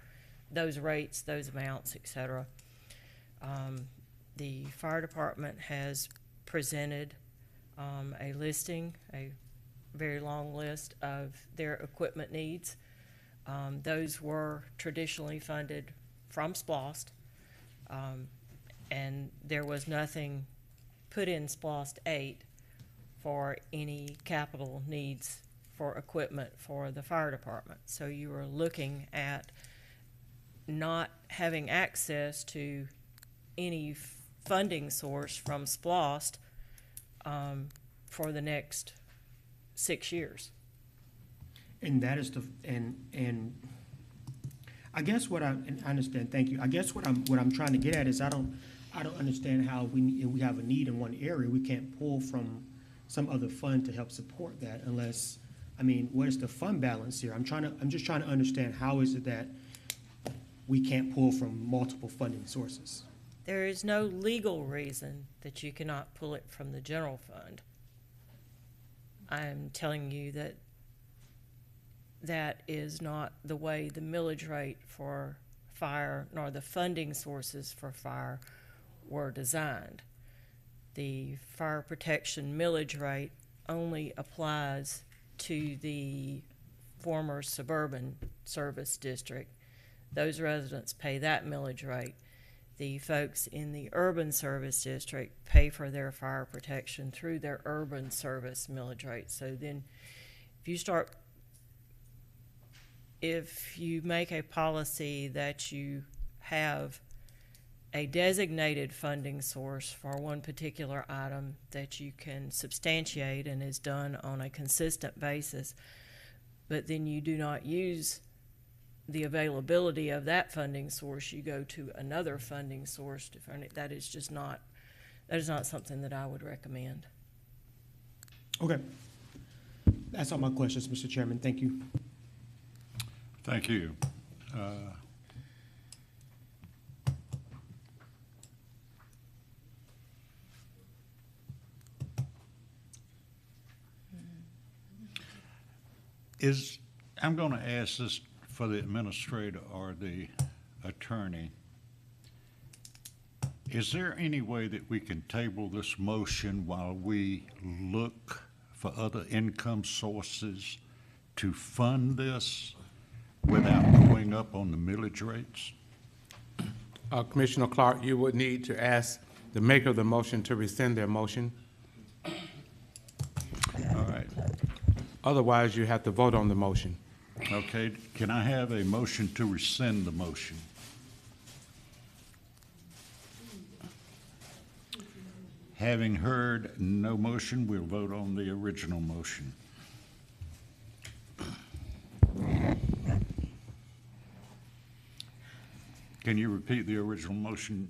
those rates, those amounts, etc. The fire department has presented a listing, a very long list of their equipment needs. Those were traditionally funded from SPLOST, and there was nothing put in SPLOST 8 for any capital needs for equipment for the fire department. So you were looking at not having access to any funding source from SPLOST for the next 6 years. And that is and I guess and I understand, thank you. I guess what I'm trying to get at is I don't understand how we have a need in one area, we can't pull from some other fund to help support that unless, I mean, what is the fund balance here? I'm just trying to understand how is it that we can't pull from multiple funding sources? There is no legal reason that you cannot pull it from the general fund. I'm telling you that that is not the way the millage rate for fire nor the funding sources for fire were designed. The fire protection millage rate only applies to the former suburban service district. Those residents pay that millage rate. The folks in the urban service district pay for their fire protection through their urban service millage rate. So then if you make a policy that you have a designated funding source for one particular item that you can substantiate and is done on a consistent basis, but then you do not use the availability of that funding source, you go to another funding source to fund it, that is not something that I would recommend. Okay. That's all my questions, Mr. Chairman. Thank you. Thank you. I'm going to ask this for the administrator or the attorney. Is there any way that we can table this motion while we look for other income sources to fund this without going up on the millage rates? Commissioner Clark, you would need to ask the maker of the motion to rescind their motion. All right. Otherwise, you have to vote on the motion. Okay, can I have a motion to rescind the motion? Having heard no motion, we'll vote on the original motion. Can you repeat the original motion,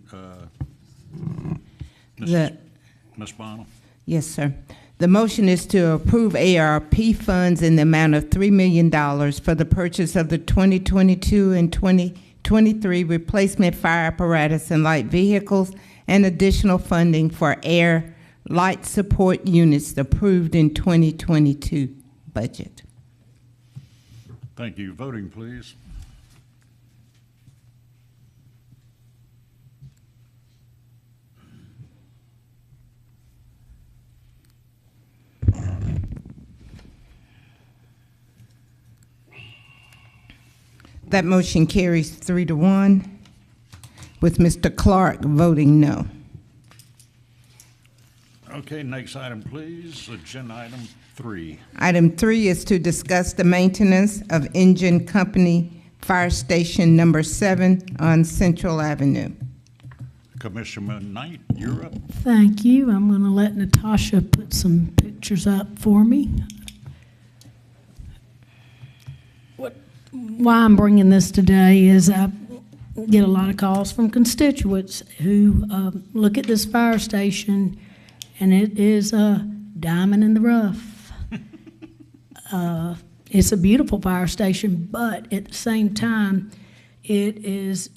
Ms. Bonnell? Yes, sir. The motion is to approve ARP funds in the amount of $3 million for the purchase of the 2022 and 2023 replacement fire apparatus and light vehicles and additional funding for air light support units approved in 2022 budget. Thank you. Voting, please. That motion carries 3-1, with Mr. Clark voting no. Okay, next item, please. Agenda item 3. Item 3 is to discuss the maintenance of Engine Company Fire Station Number 7 on Central Avenue. Commissioner Knight, you're up. Thank you. I'm going to let Natasha put some pictures up for me. Why I'm bringing this today is I get a lot of calls from constituents who look at this fire station, and it is a diamond in the rough. It's a beautiful fire station, but at the same time, it is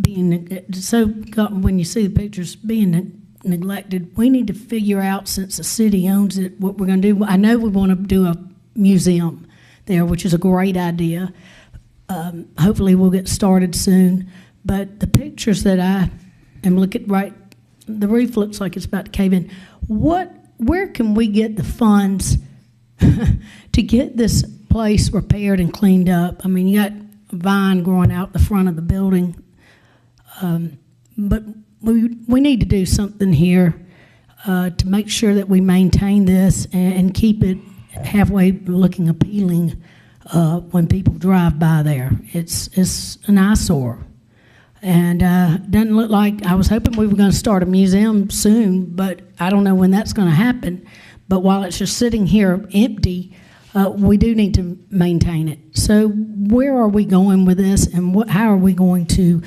being so. When you see the pictures being neglected, we need to figure out, since the city owns it, what we're going to do. I know we want to do a museum there, which is a great idea. Hopefully we'll get started soon. But the pictures that I am looking right, the roof looks like it's about to cave in. Where can we get the funds to get this place repaired and cleaned up? I mean, you got a vine growing out the front of the building. But we need to do something here to make sure that we maintain this and keep it halfway looking appealing when people drive by there. It's an eyesore. And doesn't look like, I was hoping we were going to start a museum soon, but I don't know when that's going to happen. But while it's just sitting here empty, we do need to maintain it. So where are we going with this, and how are we going to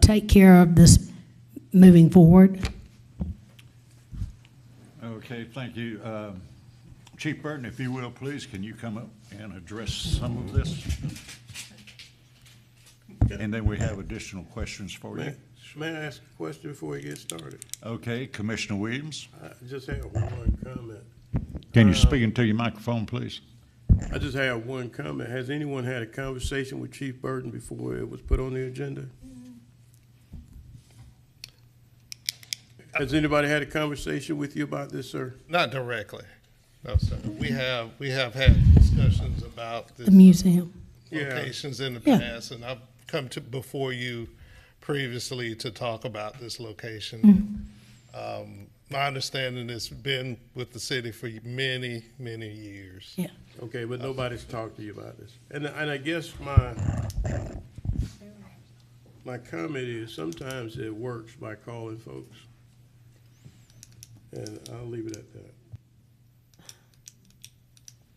take care of this moving forward? Okay, thank you. Chief Burton, if you will, please, can you come up and address some of this? And then we have additional questions for you. May I ask a question before we get started? Okay, Commissioner Williams. I just have one comment. Can you speak into your microphone, please? I just have one comment. Has anyone had a conversation with Chief Burton before it was put on the agenda? Has anybody had a conversation with you about this, sir? Not directly, no, sir. We have had discussions about this, The museum. locations in the Yeah. past, and I've come to before you previously to talk about this location. My understanding has been with the city for many, many years. Yeah. Okay, but nobody's talked to you about this. And I guess my comment is sometimes it works by calling folks. And I'll leave it at that.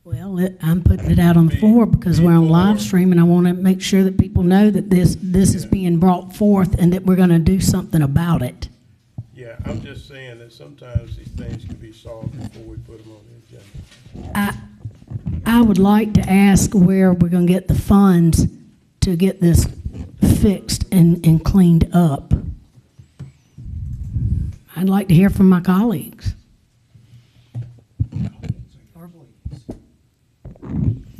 Well, I'm putting it out on the floor because we're on live stream, and I want to make sure that people know that this is being brought forth and that we're going to do something about it. Yeah, I'm just saying that sometimes these things can be solved before we put them on the agenda. I would like to ask where we're going to get the funds to get this fixed and cleaned up. I'd like to hear from my colleagues.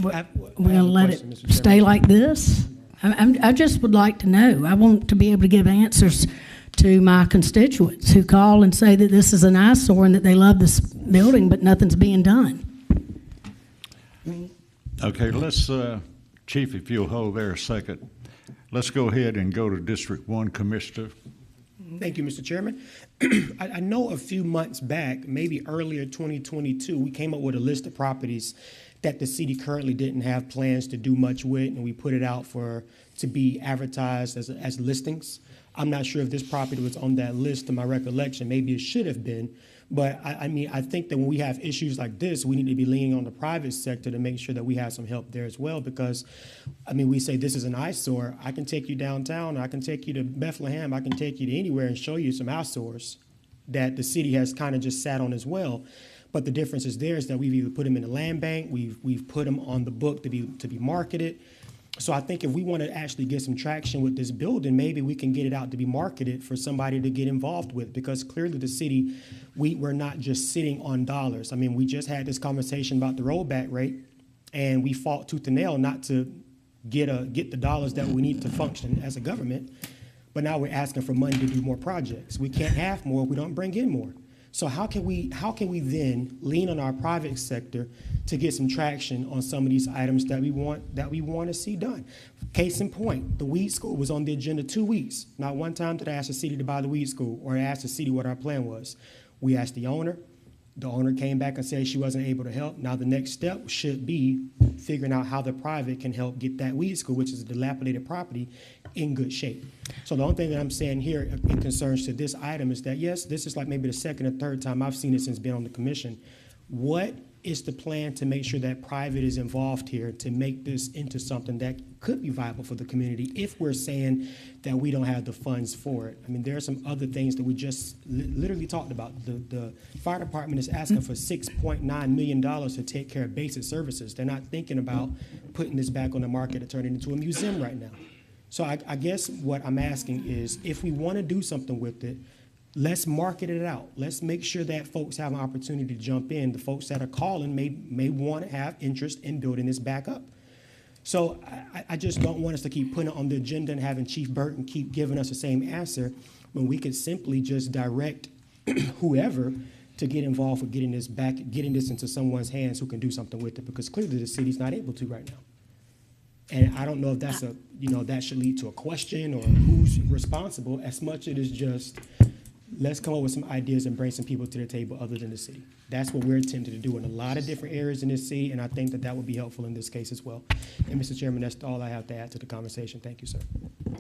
We're going to let it stay like this? I just would like to know. I want to be able to give answers to my constituents who call and say that this is an eyesore and that they love this building, but nothing's being done. Okay, let's, Chief, if you'll hold there a second, let's go ahead and go to District 1 Commissioner. Thank you, Mr. Chairman. I know a few months back, maybe earlier 2022, we came up with a list of properties that the city currently didn't have plans to do much with, and we put it out to be advertised as listings. I'm not sure if this property was on that list to my recollection. Maybe it should have been. But I mean, I think that when we have issues like this, we need to be leaning on the private sector to make sure that we have some help there as well. Because, I mean, we say this is an eyesore. I can take you downtown. I can take you to Bethlehem. I can take you to anywhere and show you some eyesores that the city has kind of just sat on as well. But the difference is there is that we've either put them in the land bank, we've put them on the book to be marketed. So I think if we want to actually get some traction with this building, maybe we can get it out to be marketed for somebody to get involved with, because clearly the city, we're not just sitting on dollars. I mean, we just had this conversation about the rollback rate, and we fought tooth and nail not to get the dollars that we need to function as a government. But now we're asking for money to do more projects. We can't have more if we don't bring in more. So how can we then lean on our private sector to get some traction on some of these items that we want to see done? Case in point, the weed school was on the agenda 2 weeks. Not one time did I ask the city to buy the weed school or ask the city what our plan was. We asked the owner. The owner came back and said she wasn't able to help. Now the next step should be figuring out how the private can help get that weed school, which is a dilapidated property, in good shape. So the only thing that I'm saying here in concerns to this item is that, yes, this is like maybe the second or third time I've seen it since being on the commission. What is the plan to make sure that private is involved here to make this into something that could be viable for the community if we're saying that we don't have the funds for it? I mean, there are some other things that we just literally talked about. The fire department is asking for $6.9 million to take care of basic services. They're not thinking about putting this back on the market to turn it into a museum right now. So I guess what I'm asking is, if we want to do something with it, let's market it out. Let's make sure that folks have an opportunity to jump in. The folks that are calling may want to have interest in building this back up. So I just don't want us to keep putting it on the agenda and having Chief Burton keep giving us the same answer when we could simply just direct whoever to get involved with getting this into someone's hands who can do something with it, because clearly the city's not able to right now. And I don't know if that's that should lead to a question or who's responsible, as much as it is just, let's come up with some ideas and bring some people to the table other than the city. That's what we're attempting to do in a lot of different areas in this city, and I think that would be helpful in this case as well. And Mr. Chairman, that's all I have to add to the conversation. Thank you, sir.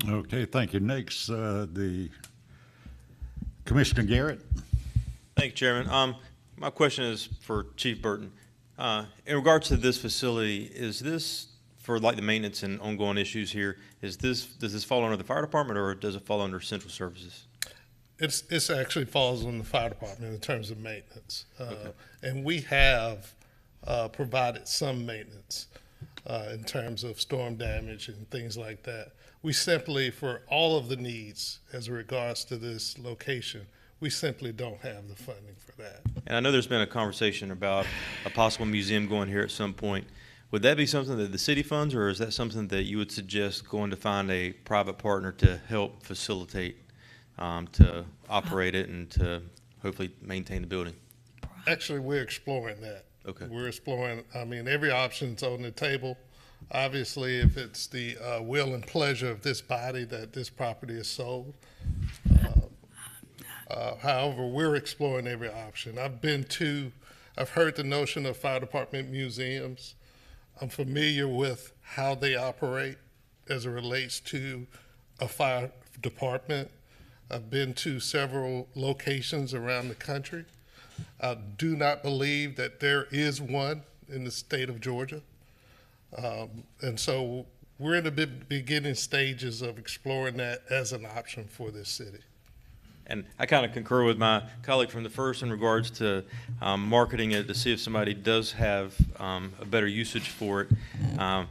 Okay, thank you. Next, the Commissioner Garrett. Thank you, Chairman. My question is for Chief Burton. In regards to this facility, is this for like the maintenance and ongoing issues here? Does this fall under the fire department or does it fall under central services? It's actually falls on the fire department in terms of maintenance. And we have provided some maintenance in terms of storm damage and things like that. We simply, for all of the needs as regards to this location, we simply don't have the funding for that. And I know there's been a conversation about a possible museum going here at some point. Would that be something that the city funds, or is that something that you would suggest going to find a private partner to help facilitate, to operate it and to hopefully maintain the building? Actually, we're exploring that. Okay. We're exploring, I mean, every option's on the table. Obviously, if it's the will and pleasure of this body that this property is sold. However, we're exploring every option. I've heard the notion of fire department museums. I'm familiar with how they operate as it relates to a fire department. I've been to several locations around the country. I do not believe that there is one in the state of Georgia. And so we're in the beginning stages of exploring that as an option for this city. And I kind of concur with my colleague from the first in regards to marketing it to see if somebody does have a better usage for it. I'm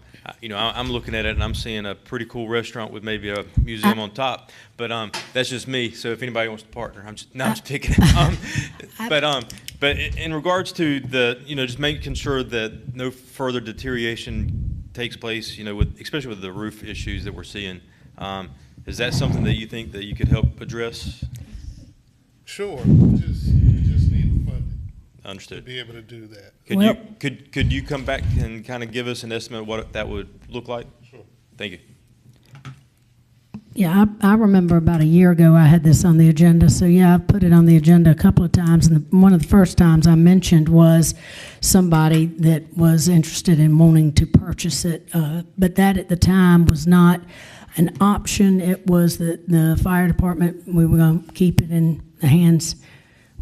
looking at it and I'm seeing a pretty cool restaurant with maybe a museum on top, but that's just me. So if anybody wants to partner, I'm just picking it. But in regards to just making sure that no further deterioration takes place, especially with the roof issues that we're seeing, is that something that you think that you could help address? Sure. We just need the funding. Understood. To be able to do that. Could you come back and kind of give us an estimate of what that would look like? Sure. Thank you. Yeah, I remember about a year ago I had this on the agenda. So yeah, I've put it on the agenda a couple of times. And one of the first times I mentioned was somebody that was interested in wanting to purchase it. But that at the time was not an option. It was that the fire department, we were going to keep it in the hands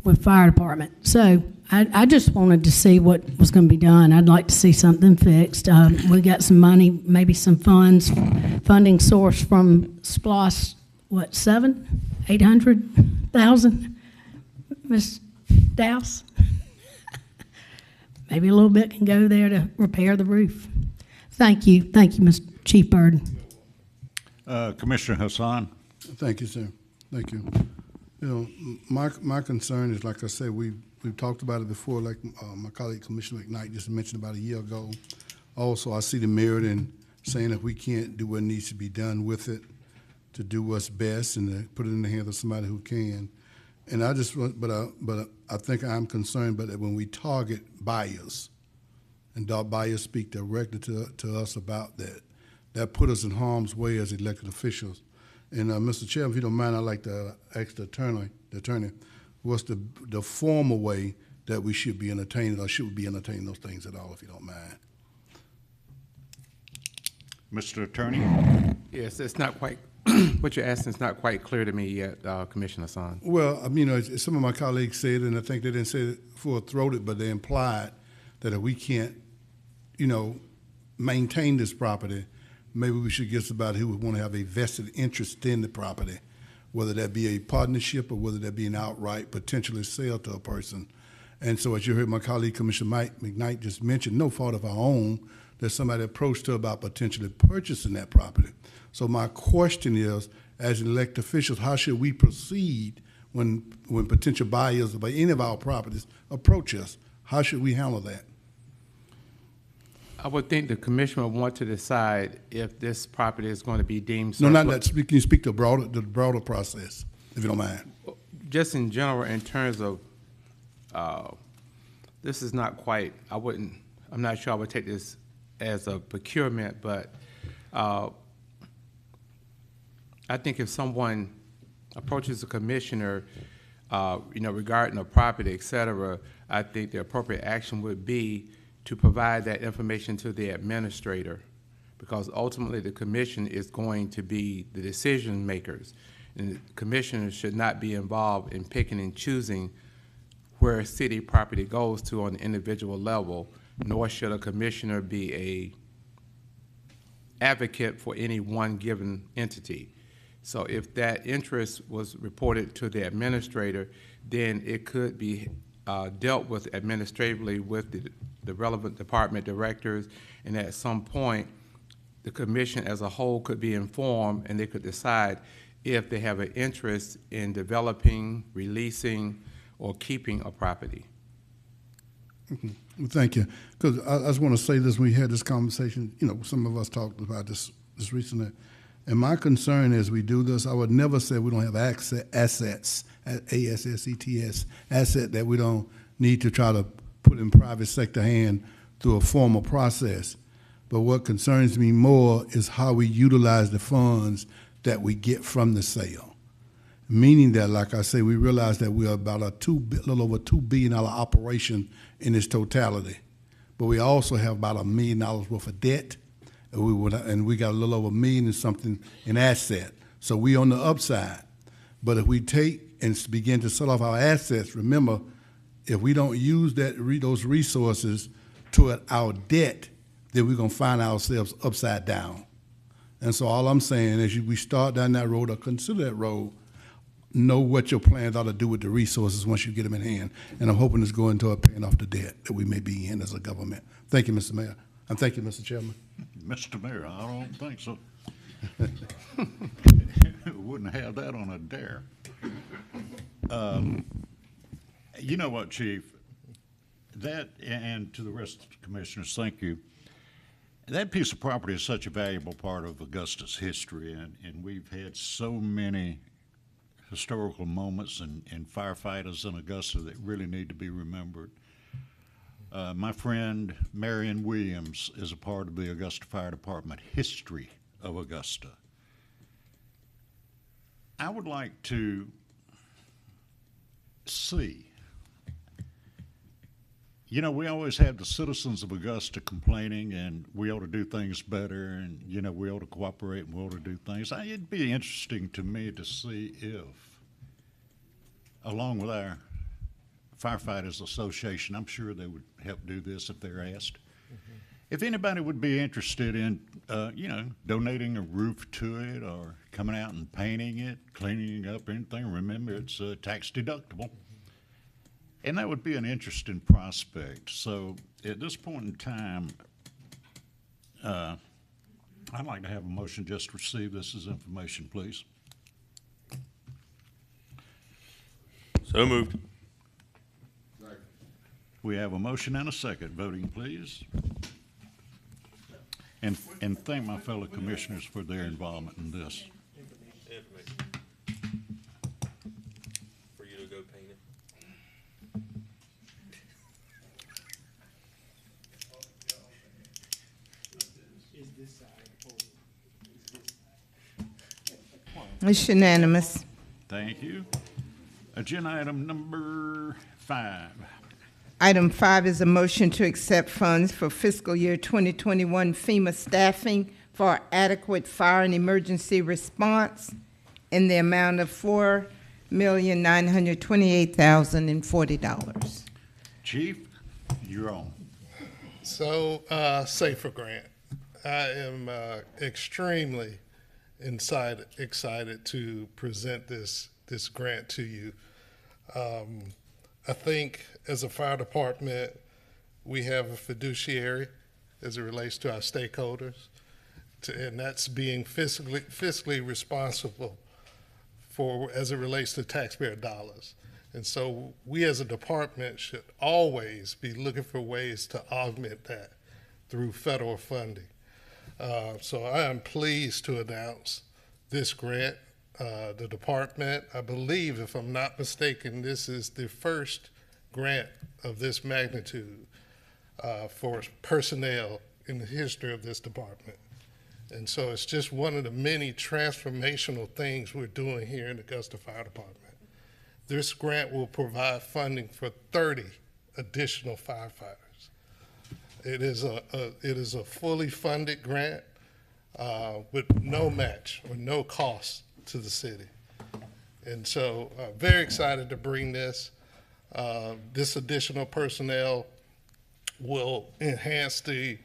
with fire department. So I just wanted to see what was going to be done. I'd like to see something fixed. We got some money, maybe some funding source from SPLOST, what, 800,000? Ms. Dowse? Maybe a little bit can go there to repair the roof. Thank you, Mr. Chief Burden. Commissioner Hassan. Thank you, sir. Thank you. My concern is, like I said, we've talked about it before, like my colleague Commissioner McKnight just mentioned about a year ago. Also, I see the merit in saying if we can't do what needs to be done with it, to do what's best and to put it in the hands of somebody who can. And I just, but I think I'm concerned, but when we target buyers, and buyers speak directly to us about that, that put us in harm's way as elected officials. And Mr. Chairman, if you don't mind, I'd like to ask the attorney, what's the formal way that we should be entertaining, or should we be entertaining those things at all, if you don't mind? Mr. Attorney? Yes, it's not quite, what you're asking is not quite clear to me yet, Commissioner Hassan. Well, some of my colleagues said, and I think they didn't say it full-throated, but they implied that if we can't, maintain this property, maybe we should get somebody who would want to have a vested interest in the property, whether that be a partnership or whether that be an outright potentially sale to a person. And so as you heard my colleague Commissioner McKnight just mention, no fault of our own, that somebody approached her about potentially purchasing that property. So my question is, as elected officials, how should we proceed when potential buyers of any of our properties approach us? How should we handle that? I would think the commissioner would want to decide if this property is going to be deemed No, surplus. not that. Can you speak to the broader process, if you don't mind? Just in general, in terms of, this is not quite, I'm not sure I would take this as a procurement, but I think if someone approaches the commissioner, regarding a property, et cetera, I think the appropriate action would be to provide that information to the administrator, because ultimately the commission is going to be the decision makers, and the commissioners should not be involved in picking and choosing where city property goes to on the individual level. nor should a commissioner be a advocate for any one given entity. So if that interest was reported to the administrator, then it could be dealt with administratively with the relevant department directors, and at some point, the commission as a whole could be informed, and they could decide if they have an interest in developing, releasing, or keeping a property. Well, thank you. Because I just want to say this, we had this conversation, you know, some of us talked about this recently, and my concern as we do this, I would never say we don't have assets, A-S-S-E-T-S, asset that we don't need to try to put in private sector hand through a formal process. But what concerns me more is how we utilize the funds that we get from the sale. Meaning that, like I say, we realize that we are about a little over $2 billion operation in its totality. But we also have about $1 million worth of debt, and we got a little over $1 million and something in asset. So we on the upside. But if we take and begin to sell off our assets, remember, if we don't use those resources toward our debt, then we're going to find ourselves upside down. And so all I'm saying is we start down that road or consider that road, know what your plans are to do with the resources once you get them in hand. And I'm hoping it's going toward paying off the debt that we may be in as a government. Thank you, Mr. Mayor. And thank you, Mr. Chairman. Mr. Mayor, I don't think so. Wouldn't have that on a dare. You know what, Chief? That, and to the rest of the commissioners, thank you. That piece of property is such a valuable part of Augusta's history, and we've had so many historical moments and firefighters in Augusta that really need to be remembered. My friend Marion Williams is a part of the Augusta Fire Department history of Augusta. I would like to see, you know, we always have the citizens of Augusta complaining and we ought to do things better and, you know, we ought to cooperate and we ought to do things. It'd be interesting to me to see if, along with our Firefighters Association, I'm sure they would help do this if they're asked. If anybody would be interested in, you know, donating a roof to it or coming out and painting it, cleaning it up, anything, remember it's tax deductible. And that would be an interesting prospect. So at this point in time, I'd like to have a motion just to receive this as information, please. So moved. We have a motion and a second. Voting, please. And thank my fellow commissioners for their involvement in this. For you to go paint it. It's unanimous. Thank you. Agenda item number 5. Item 5 is a motion to accept funds for fiscal year 2021 FEMA staffing for adequate fire and emergency response in the amount of $4,928,040. Chief, you're on. So, SAFER grant. I am extremely excited to present this grant to you. I think as a fire department, we have a fiduciary as it relates to our stakeholders, and that's being fiscally responsible for as it relates to taxpayer dollars. And so we as a department should always be looking for ways to augment that through federal funding. So I am pleased to announce this grant. The department, I believe, if I'm not mistaken, this is the first grant of this magnitude for personnel in the history of this department. And so it's just one of the many transformational things we're doing here in the Augusta Fire Department. This grant will provide funding for 30 additional firefighters. It is a fully funded grant with no match or no cost to the city. And so very excited to bring this. This additional personnel will enhance it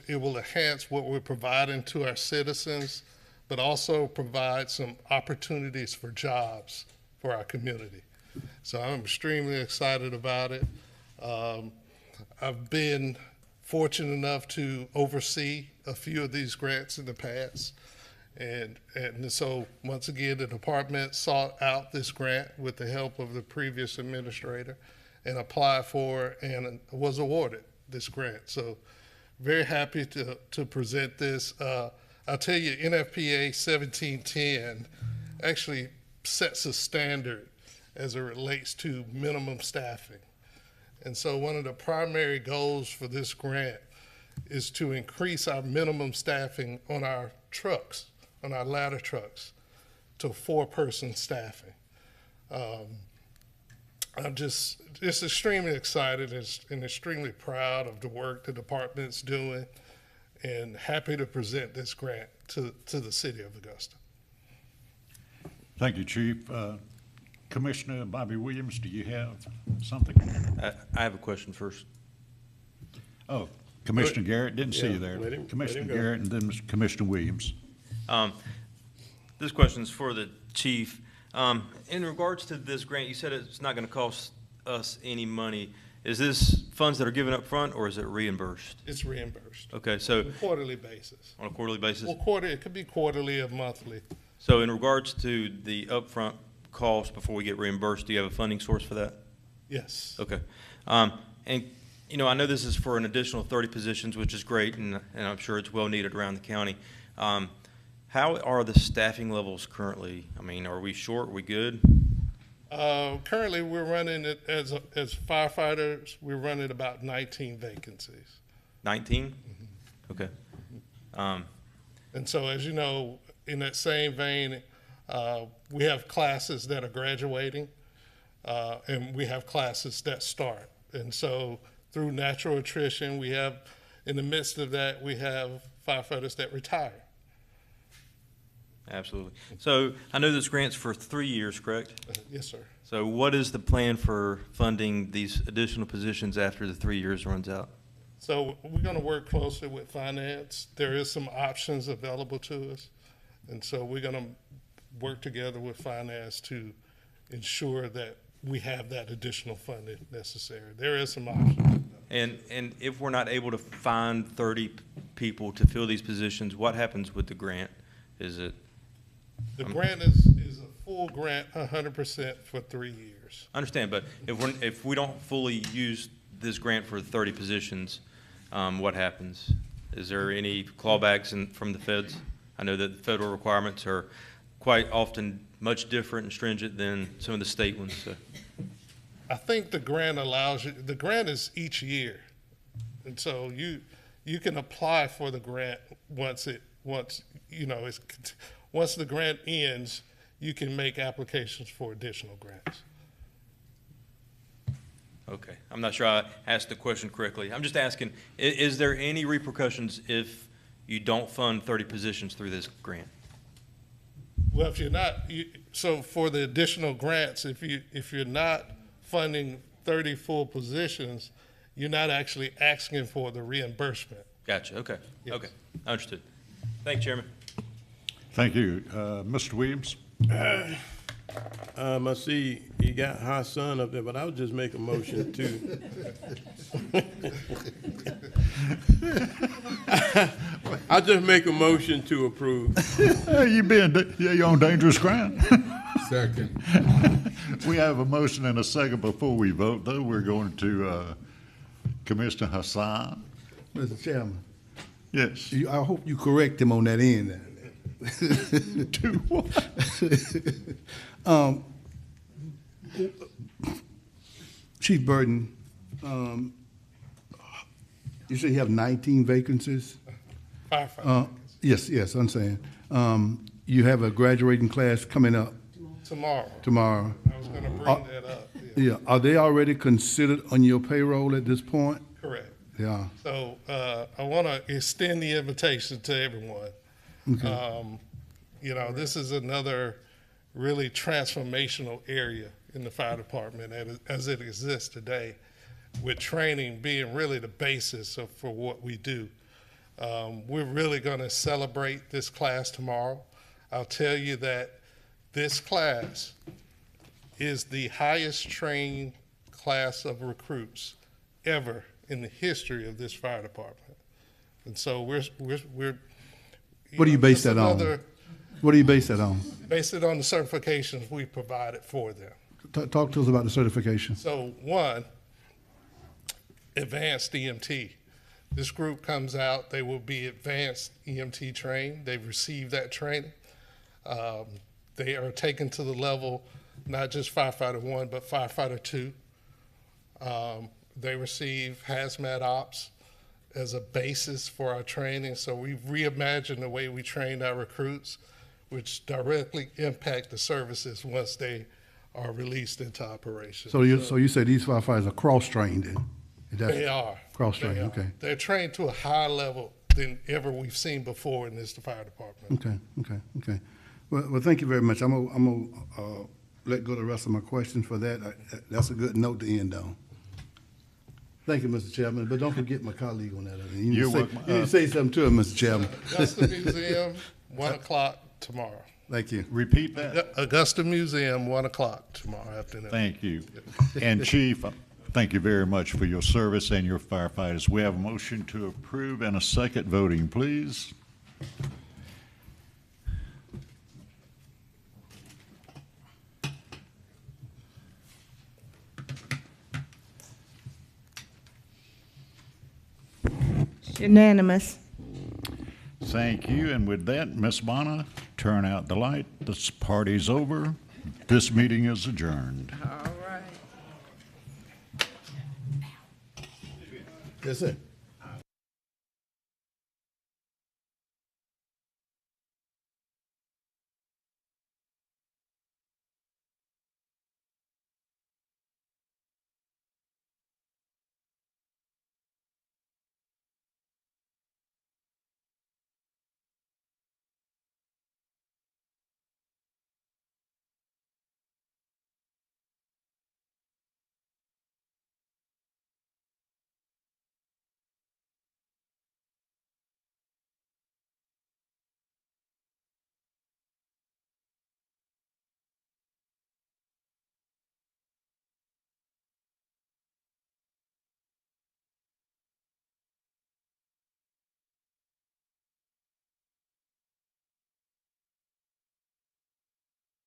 will enhance what we're providing to our citizens, but also provide some opportunities for jobs for our community. So I'm extremely excited about it. I've been fortunate enough to oversee a few of these grants in the past. And so once again, the department sought out this grant with the help of the previous administrator and applied for and was awarded this grant. So very happy to present this. I'll tell you, NFPA 1710 actually sets a standard as it relates to minimum staffing. And so one of the primary goals for this grant is to increase our minimum staffing on our trucks, on our ladder trucks, to 4-person staffing. I'm just extremely excited and extremely proud of the work the department's doing, and happy to present this grant to the city of Augusta. Thank you, Chief. Commissioner Bobby Williams, do you have something? I have a question first. Oh, Commissioner Garrett, didn't see Yeah, you there. let him Commissioner go. Garrett and then Commissioner Williams. This question is for the chief. In regards to this grant, you said it's not going to cost us any money. Is this funds that are given up front, or is it reimbursed? It's reimbursed. Okay, so on a quarterly basis. On a quarterly basis? Well, it could be quarterly or monthly. So in regards to the upfront cost before we get reimbursed, do you have a funding source for that? Yes. Okay. And, you know, I know this is for an additional 30 positions, which is great, and I'm sure it's well needed around the county. How are the staffing levels currently? I mean, are we short? Are we good? Currently, we're running it as firefighters. We're running about 19 vacancies. 19? Mm-hmm. Okay. And so, as you know, in that same vein, we have classes that are graduating, and we have classes that start. And so, through natural attrition, we have, in the midst of that, we have firefighters that retire. Absolutely. So I know this grant's for 3 years, correct? Yes, sir. So what is the plan for funding these additional positions after the 3 years runs out? So we're going to work closely with finance. There is some options available to us. And so we're going to work together with finance to ensure that we have that additional funding necessary. There is some options. And if we're not able to find 30 people to fill these positions, what happens with the grant? Is it? The grant is a full grant, 100% for 3 years. I understand, but if we don't fully use this grant for 30 positions, what happens? Is there any clawbacks from the feds? I know that the federal requirements are quite often much different and stringent than some of the state ones. So. I think the grant allows you, the grant is each year. And so you can apply for the grant once the grant ends, you can make applications for additional grants. Okay. I'm not sure I asked the question correctly. I'm just asking, is there any repercussions if you don't fund 30 positions through this grant? Well, if you're not, so for the additional grants, if you're not funding 30 full positions, you're not actually asking for the reimbursement. Gotcha. Okay. Yes. Okay. Understood. Thank you, Chairman. Thank you. Mr. Williams? I see you got high sun up there, but I would just make a motion to. I'll just make a motion to approve. You're on dangerous ground. Second. We have a motion and a second before we vote, though. We're going to Commissioner Hassan. Mr. Chairman. Yes. I hope you correct him on that end. Do what? Chief Burton, you say you have 19 vacancies? Firefighter. Yes, I'm saying. You have a graduating class coming up Tomorrow. tomorrow. I was going to bring that up. Yeah, are they already considered on your payroll at this point? Correct. Yeah. So I want to extend the invitation to everyone. Okay. You know, this is another really transformational area in the fire department as it exists today, with training being really the basis for what we do. We're really going to celebrate this class tomorrow. I'll tell you that this class is the highest trained class of recruits ever in the history of this fire department. And so we're What do you base just that on? another- What do you base that on? Based it on the certifications we provided for them. Talk to us about the certification. So one, advanced EMT. This group comes out, they will be advanced EMT trained. They've received that training. They are taken to the level, not just firefighter 1, but firefighter 2. They receive hazmat ops as a basis for our training. So we've reimagined the way we train our recruits, which directly impact the services once they are released into operation. So you say these firefighters are cross-trained then? They are. Cross-trained, They are. okay. They're trained to a higher level than ever we've seen before in this fire department. Okay. Well, thank you very much. I'm gonna let go of the rest of my questions for that. That's a good note to end on. Thank you, Mr. Chairman, but don't forget my colleague on that. You You're need to welcome. say something to him, Mr. Chairman. Augusta Museum, 1 o'clock tomorrow. Thank you. Repeat that. Augusta Museum, 1 o'clock tomorrow afternoon. Thank you. And Chief, thank you very much for your service and your firefighters. We have a motion to approve and a second voting, please. Unanimous. Thank you. And with that, Ms. Bonner, turn out the light. This party's over. This meeting is adjourned. All right. That's it.